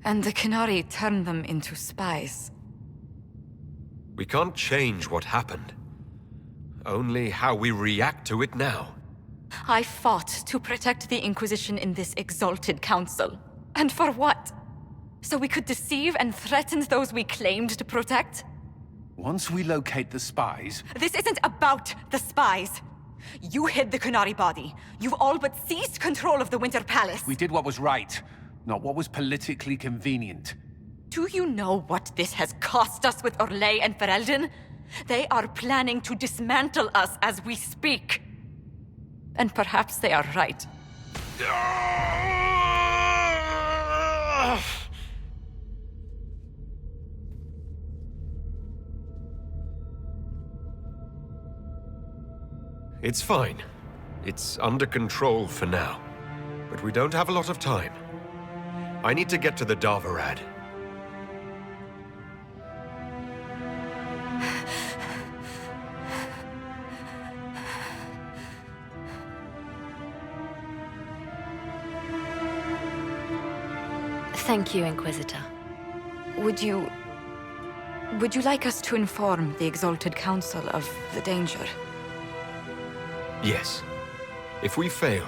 And the Kunari turned them into spies. We can't change what happened. Only how we react to it now. I fought to protect the Inquisition in this exalted council. And for what? So we could deceive and threaten those we claimed to protect? Once we locate the spies... This isn't about the spies. You hid the Kunari body. You've all but seized control of the Winter Palace. We did what was right, not what was politically convenient. Do you know what this has cost us with Orlais and Ferelden? They are planning to dismantle us as we speak. And perhaps they are right. It's fine. It's under control for now. But we don't have a lot of time. I need to get to the Darvarad. Thank you, Inquisitor. Would you like us to inform the Exalted Council of the danger? Yes. If we fail,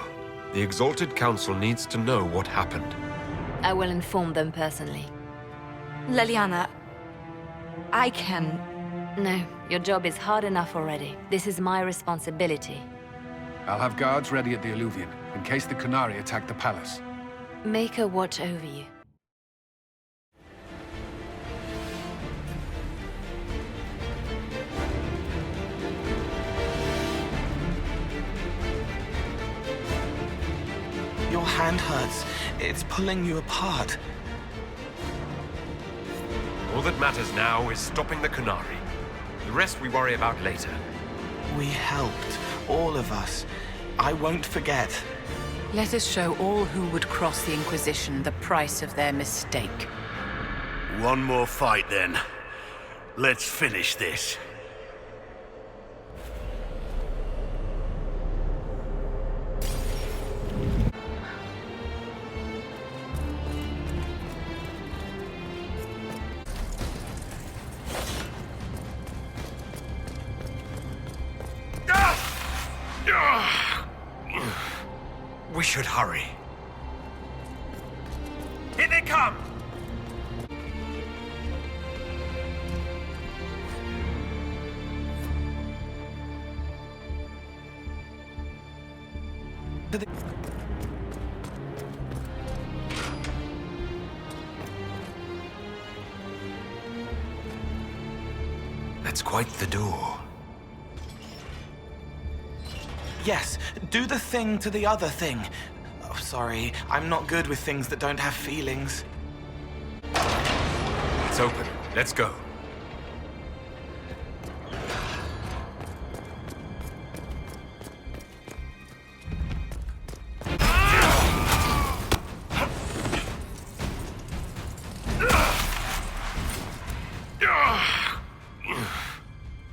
the Exalted Council needs to know what happened. I will inform them personally. Leliana, I can... No, your job is hard enough already. This is my responsibility. I'll have guards ready at the Alluvion, in case the Qunari attack the palace. Make a watch over you. Your hand hurts. It's pulling you apart. All that matters now is stopping the Qunari. The rest we worry about later. We helped, all of us. I won't forget. Let us show all who would cross the Inquisition the price of their mistake. One more fight, then. Let's finish this. We should hurry. Here they come! That's quite the door. Yes, do the thing to the other thing. Oh, sorry, I'm not good with things that don't have feelings. It's open. Let's go.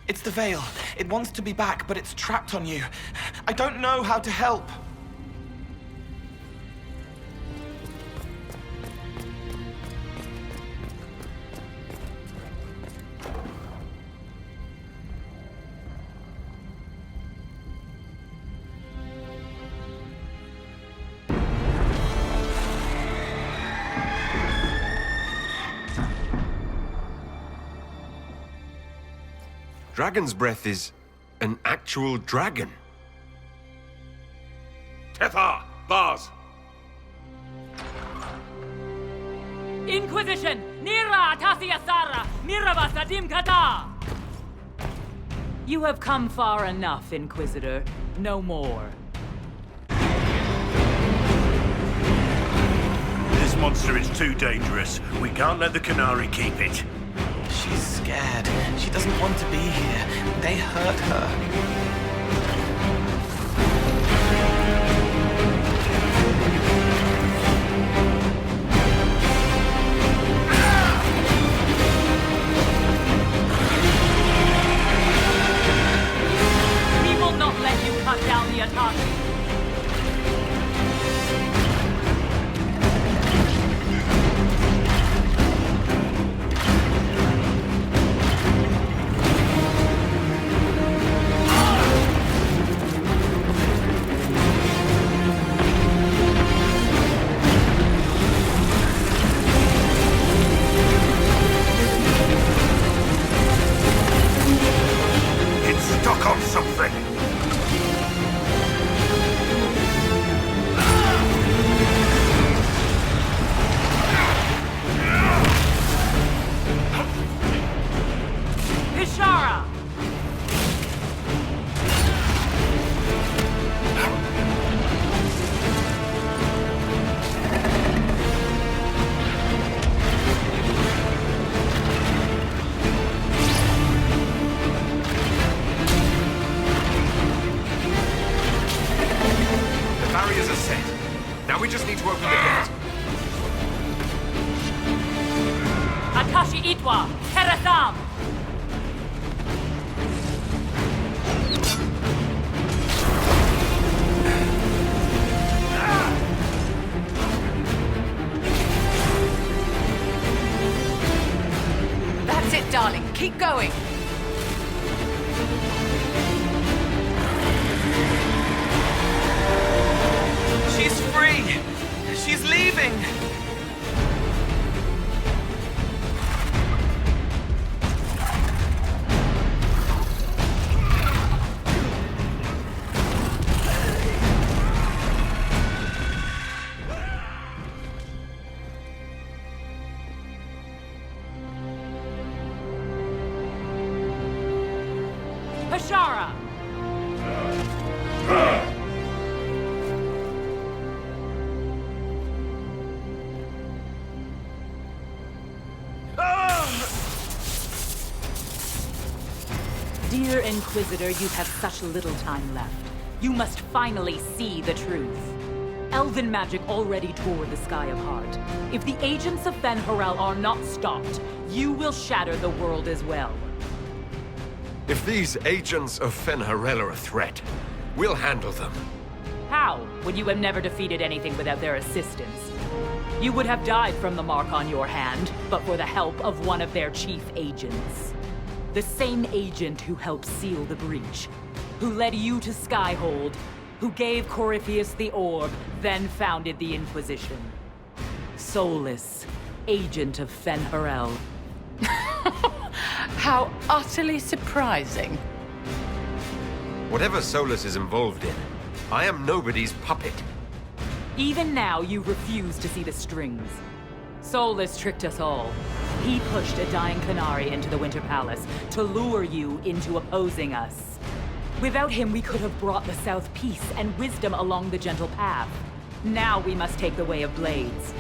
It's the veil. It wants to be back, but it's trapped on you. I don't know how to help. Dragon's breath is an actual dragon. Tethar! Bars! Inquisition! Nira Tasiasara! Mirava Sadim Kata! You have come far enough, Inquisitor. No more. This monster is too dangerous. We can't let the Qunari keep it. She's scared. She doesn't want to be here. They hurt her. We will not let you cut down the attack. Now we just need to open the gate. Akashi Itwa, Terasam! That's it, darling. Keep going. She's free! She's leaving! Hashara! Dear Inquisitor, you have such little time left. You must finally see the truth. Elven magic already tore the sky apart. If the agents of Fen-Harel are not stopped, you will shatter the world as well. If these agents of Fen-Harel are a threat, we'll handle them. How, when you have never defeated anything without their assistance? You would have died from the mark on your hand, but for the help of one of their chief agents. The same agent who helped seal the breach, who led you to Skyhold, who gave Corypheus the orb, then founded the Inquisition. Solus, agent of Fen-Harel. How utterly surprising. Whatever Solus is involved in, I am nobody's puppet. Even now, you refuse to see the strings. Solus tricked us all. He pushed a dying Canary into the Winter Palace to lure you into opposing us. Without him, we could have brought the South peace and wisdom along the gentle path. Now we must take the way of blades.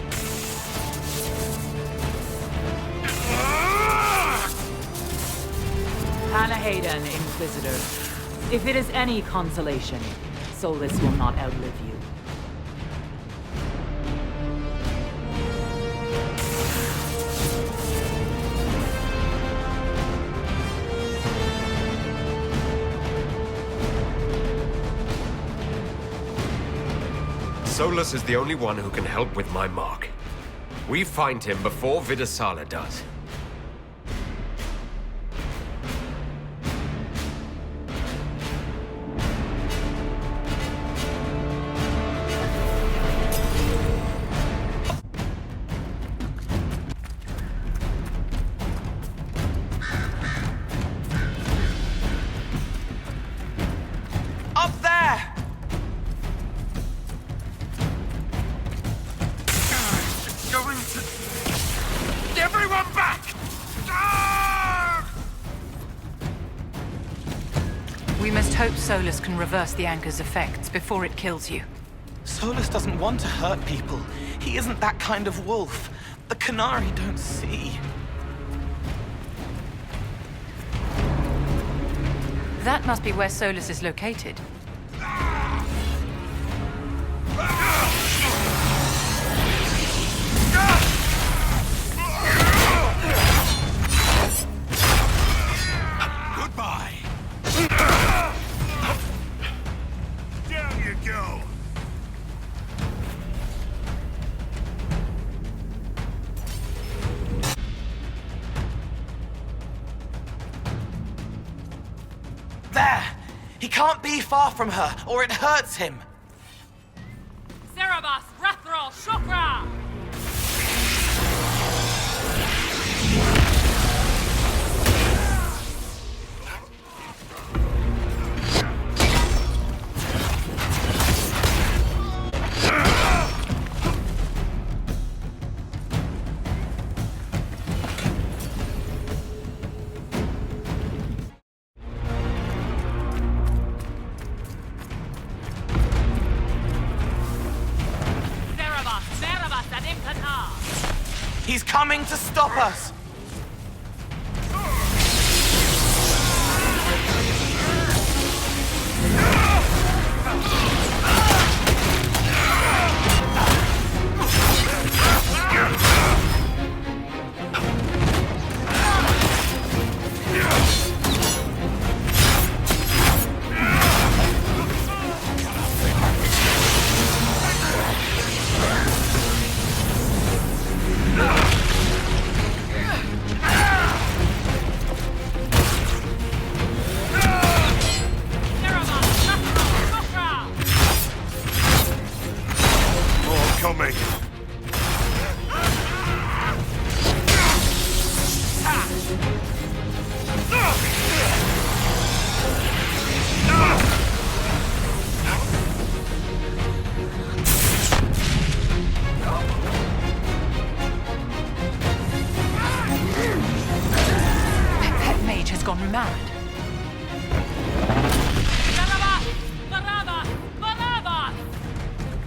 Anahaydan, Inquisitor. If it is any consolation, Solus will not outlive you. Solus is the only one who can help with my mark. We find him before Vidasala does. We must hope Solus can reverse the anchor's effects before it kills you. Solus doesn't want to hurt people. He isn't that kind of wolf. The Canary don't see. That must be where Solus is located. Goodbye. Down you go. There! He can't be far from her, or it hurts him. Cerebus, Rathrol, Shukra! He's coming to stop us! kill me! That mage has gone mad.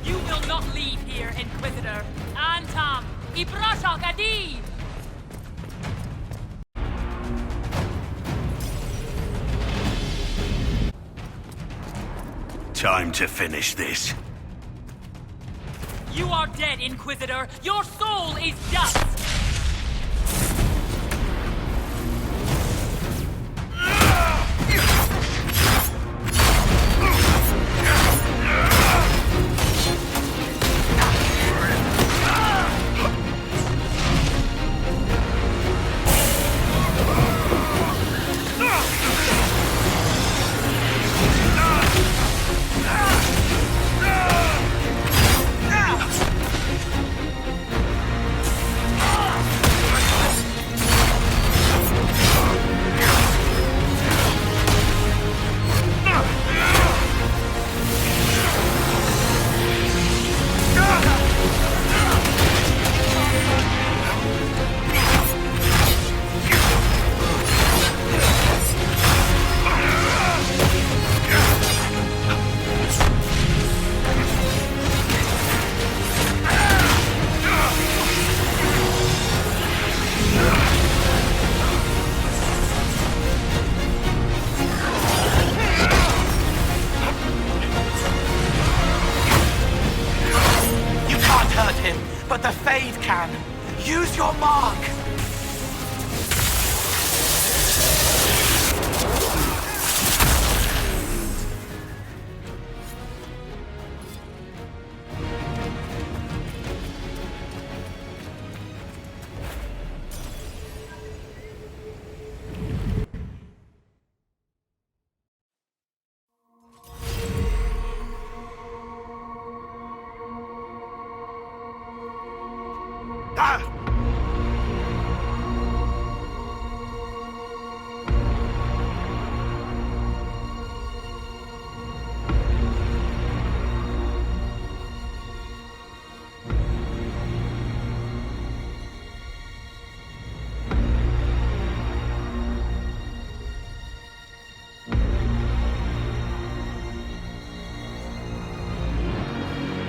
You will not leave here, Inquisitor. Antam, Ibrashak Adi! Time to finish this. You are dead, Inquisitor. Your soul is dust. But the Fade can. Use your mark!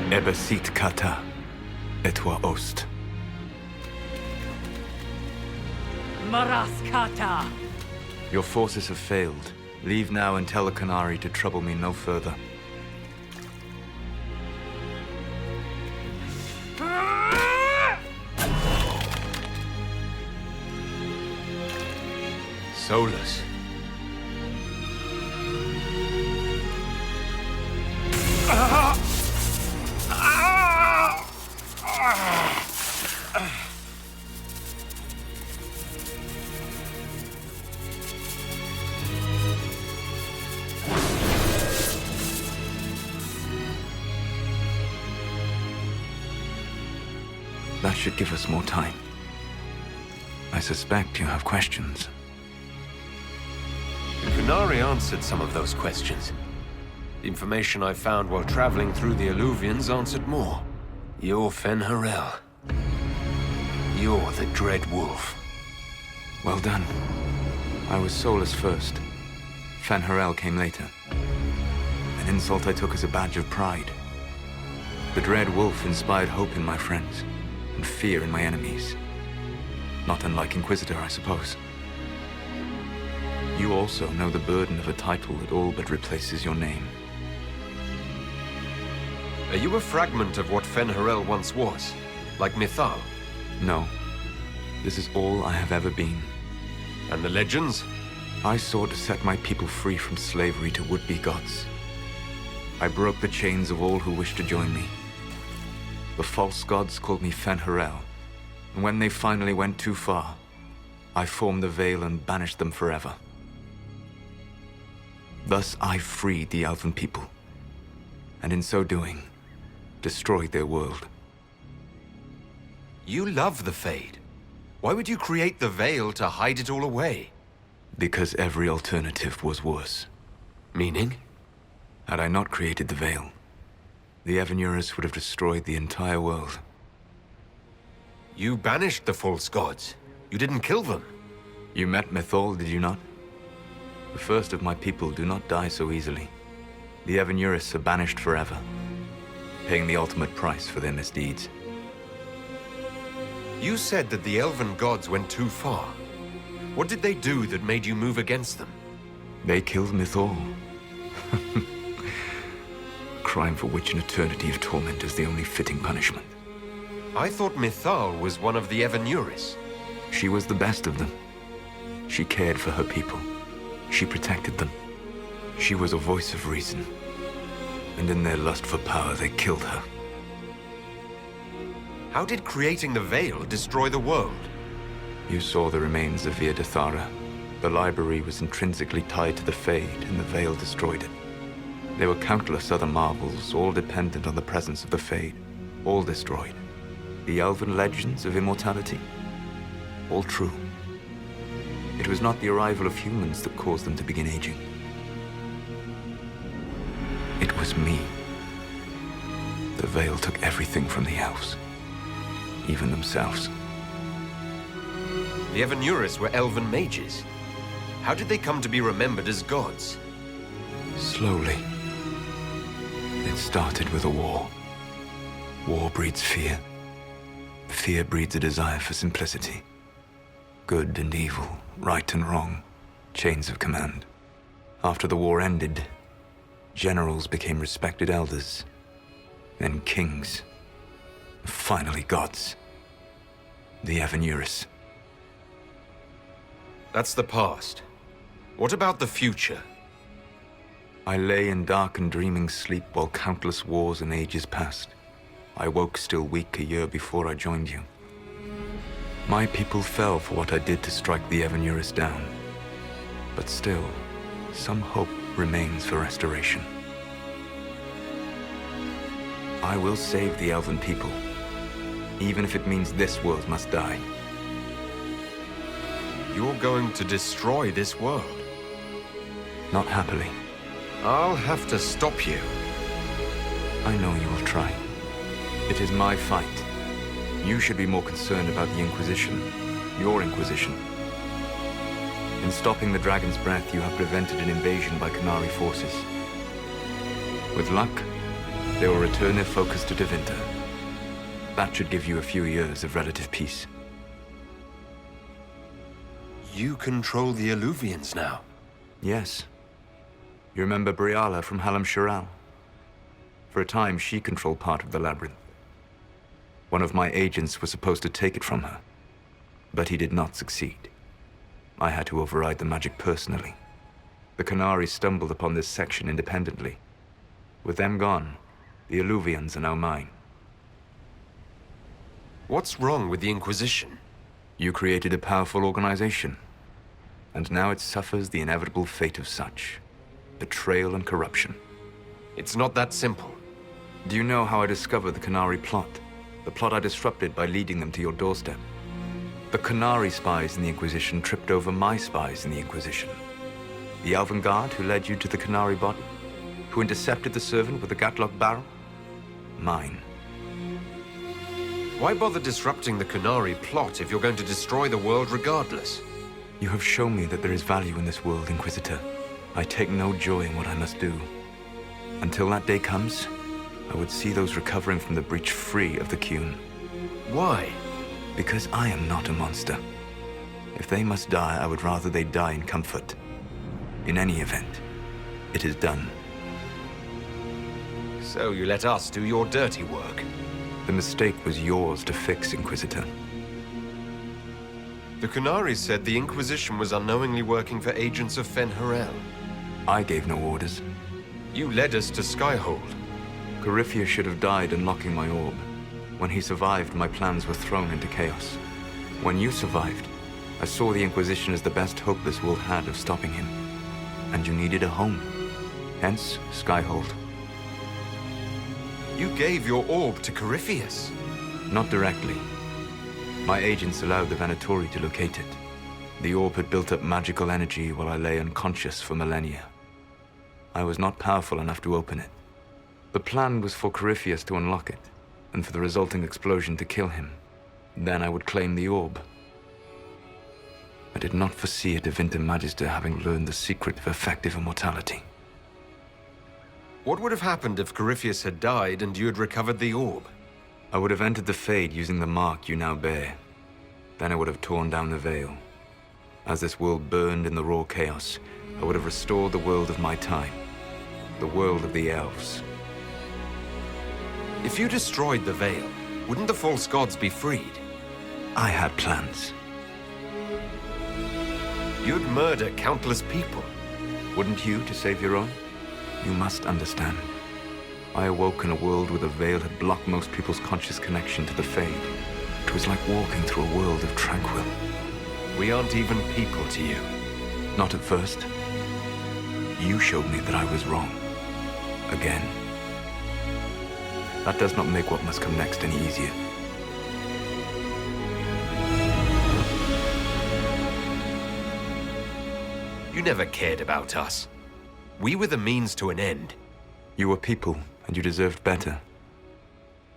Ebesit kata, etwa ost. Maraskata! Your forces have failed. Leave now and tell the Canary to trouble me no further. Solus. That should give us more time. I suspect you have questions. The Canary answered some of those questions. The information I found while traveling through the Alluvians answered more. You're Fen'Harel. You're the Dread Wolf. Well done. I was Solus first. Fen'Harel came later. An insult I took as a badge of pride. The Dread Wolf inspired hope in my friends, and fear in my enemies. Not unlike Inquisitor, I suppose. You also know the burden of a title that all but replaces your name. Are you a fragment of what Fen'Harel once was? Like Mythal? No. This is all I have ever been. And the legends? I sought to set my people free from slavery to would-be gods. I broke the chains of all who wished to join me. The false gods called me Fen'Harel, and when they finally went too far, I formed the Veil and banished them forever. Thus I freed the Elven people, and in so doing, destroyed their world. You love the Fade. Why would you create the Veil to hide it all away? Because every alternative was worse. Meaning? Had I not created the Veil, the Evanurus would have destroyed the entire world. You banished the false gods. You didn't kill them. You met Mythal, did you not? The first of my people do not die so easily. The Evanurus are banished forever, paying the ultimate price for their misdeeds. You said that the elven gods went too far. What did they do that made you move against them? They killed Mythal. Crime for which an eternity of torment is the only fitting punishment. I thought Mythal was one of the Evanurus. She was the best of them. She cared for her people. She protected them. She was a voice of reason. And in their lust for power, they killed her. How did creating the Veil destroy the world? You saw the remains of Via de Thara. The library was intrinsically tied to the Fade, and the Veil destroyed it. There were countless other marvels, all dependent on the presence of the Fade, all destroyed. The elven legends of immortality, all true. It was not the arrival of humans that caused them to begin aging. It was me. The Veil took everything from the elves, even themselves. The Evanurus were elven mages. How did they come to be remembered as gods? Slowly. It started with a war. War breeds fear. Fear breeds a desire for simplicity. Good and evil, right and wrong, chains of command. After the war ended, generals became respected elders, then kings, finally gods. The Evanurus. That's the past. What about the future? I lay in dark and dreaming sleep while countless wars and ages passed. I woke still weak a year before I joined you. My people fell for what I did to strike the Evanurus down. But still, some hope remains for restoration. I will save the elven people, even if it means this world must die. You're going to destroy this world? Not happily. I'll have to stop you. I know you will try. It is my fight. You should be more concerned about the Inquisition, your Inquisition. In stopping the Dragon's Breath, you have prevented an invasion by Qunari forces. With luck, they will return their focus to Tevinter. That should give you a few years of relative peace. You control the Eluvians now? Yes. You remember Briala from Halam Shiral? For a time, she controlled part of the labyrinth. One of my agents was supposed to take it from her, but he did not succeed. I had to override the magic personally. The Qunari stumbled upon this section independently. With them gone, the Eluvians are now mine. What's wrong with the Inquisition? You created a powerful organization, and now it suffers the inevitable fate of such. Betrayal and corruption. It's not that simple. Do you know how I discovered the Qunari plot? The plot I disrupted by leading them to your doorstep. The Qunari spies in the Inquisition tripped over my spies in the Inquisition. The Elven Guard who led you to the Qunari body? Who intercepted the servant with the Gatlock barrel? Mine. Why bother disrupting the Qunari plot if you're going to destroy the world regardless? You have shown me that there is value in this world, Inquisitor. I take no joy in what I must do. Until that day comes, I would see those recovering from the breach free of the Qun. Why? Because I am not a monster. If they must die, I would rather they die in comfort. In any event, it is done. So you let us do your dirty work? The mistake was yours to fix, Inquisitor. The Qunari said the Inquisition was unknowingly working for agents of Fen'Harel. I gave no orders. You led us to Skyhold. Coryphia should have died unlocking my orb. When he survived, my plans were thrown into chaos. When you survived, I saw the Inquisition as the best hope this world had of stopping him. And you needed a home. Hence, Skyhold. You gave your orb to Corypheus? Not directly. My agents allowed the Venatori to locate it. The orb had built up magical energy while I lay unconscious for millennia. I was not powerful enough to open it. The plan was for Corypheus to unlock it, and for the resulting explosion to kill him. Then I would claim the orb. I did not foresee a Divinity Magister having learned the secret of effective immortality. What would have happened if Corypheus had died and you had recovered the orb? I would have entered the Fade using the mark you now bear. Then I would have torn down the veil. As this world burned in the raw chaos, I would have restored the world of my time. The world of the elves. If you destroyed the veil, wouldn't the false gods be freed? I had plans. You'd murder countless people. Wouldn't you to save your own? You must understand. I awoke in a world where the veil had blocked most people's conscious connection to the Fade. It was like walking through a world of tranquil. We aren't even people to you. Not at first. You showed me that I was wrong. Again. That does not make what must come next any easier. You never cared about us. We were the means to an end. You were people, and you deserved better.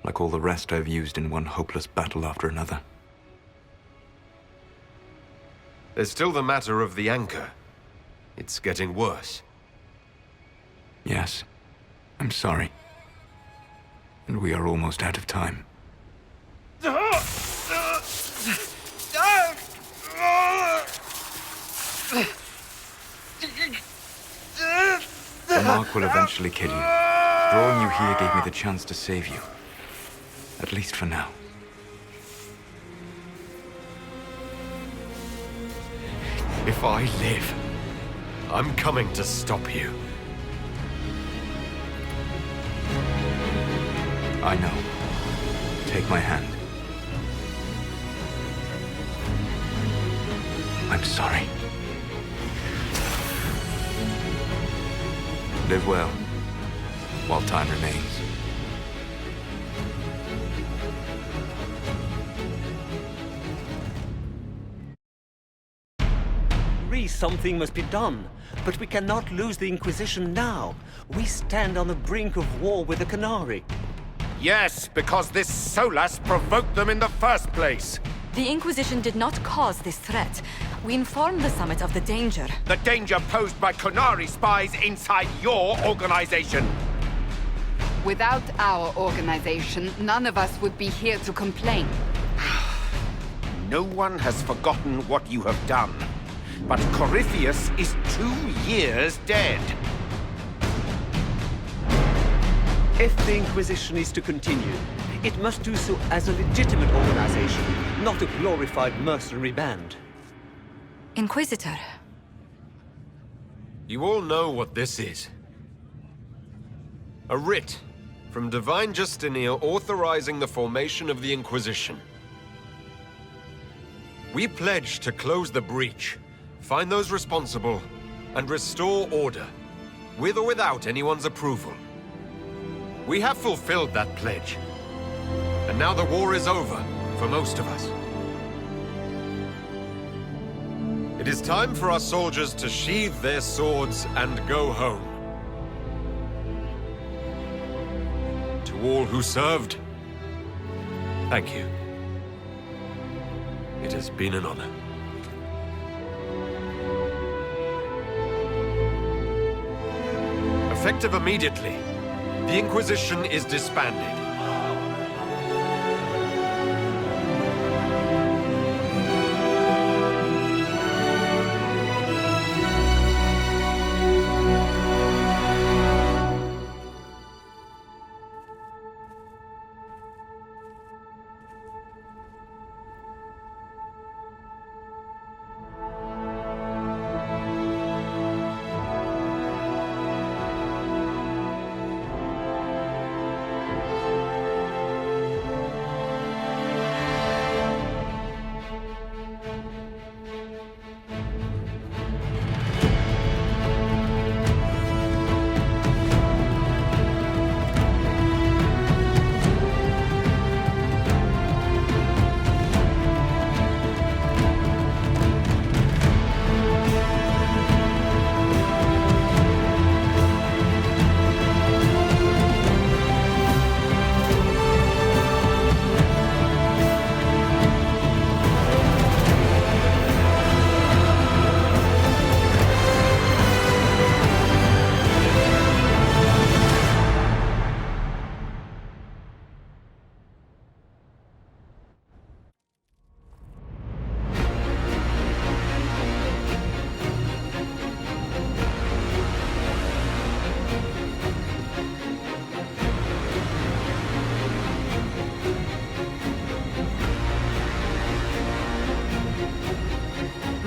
Like all the rest I've used in one hopeless battle after another. There's still the matter of the anchor. It's getting worse. Yes. I'm sorry. And we are almost out of time. The mark will eventually kill you. Drawing you here gave me the chance to save you. At least for now. If I live, I'm coming to stop you. I know. Take my hand. I'm sorry. Live well, while time remains. Something must be done, but we cannot lose the Inquisition now. We stand on the brink of war with the Canary. Yes, because this Solas provoked them in the first place. The Inquisition did not cause this threat. We informed the Summit of the danger. The danger posed by Canary spies inside your organization. Without our organization, none of us would be here to complain. No one has forgotten what you have done. But Corypheus is 2 years dead. If the Inquisition is to continue, it must do so as a legitimate organization, not a glorified mercenary band. Inquisitor. You all know what this is. A writ from Divine Justinia authorizing the formation of the Inquisition. We pledge to close the breach, find those responsible, and restore order, with or without anyone's approval. We have fulfilled that pledge. And now the war is over, for most of us. It is time for our soldiers to sheathe their swords and go home. To all who served, thank you. It has been an honor. Effective immediately, the Inquisition is disbanded.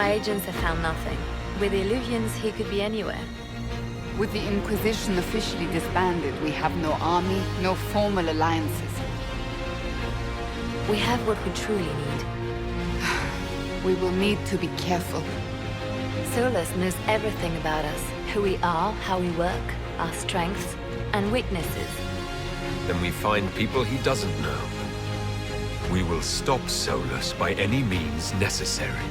My agents have found nothing. With the Illuvians, he could be anywhere. With the Inquisition officially disbanded, we have no army, no formal alliances. We have what we truly need. We will need to be careful. Solus knows everything about us. Who we are, how we work, our strengths and weaknesses. Then we find people he doesn't know. We will stop Solus by any means necessary.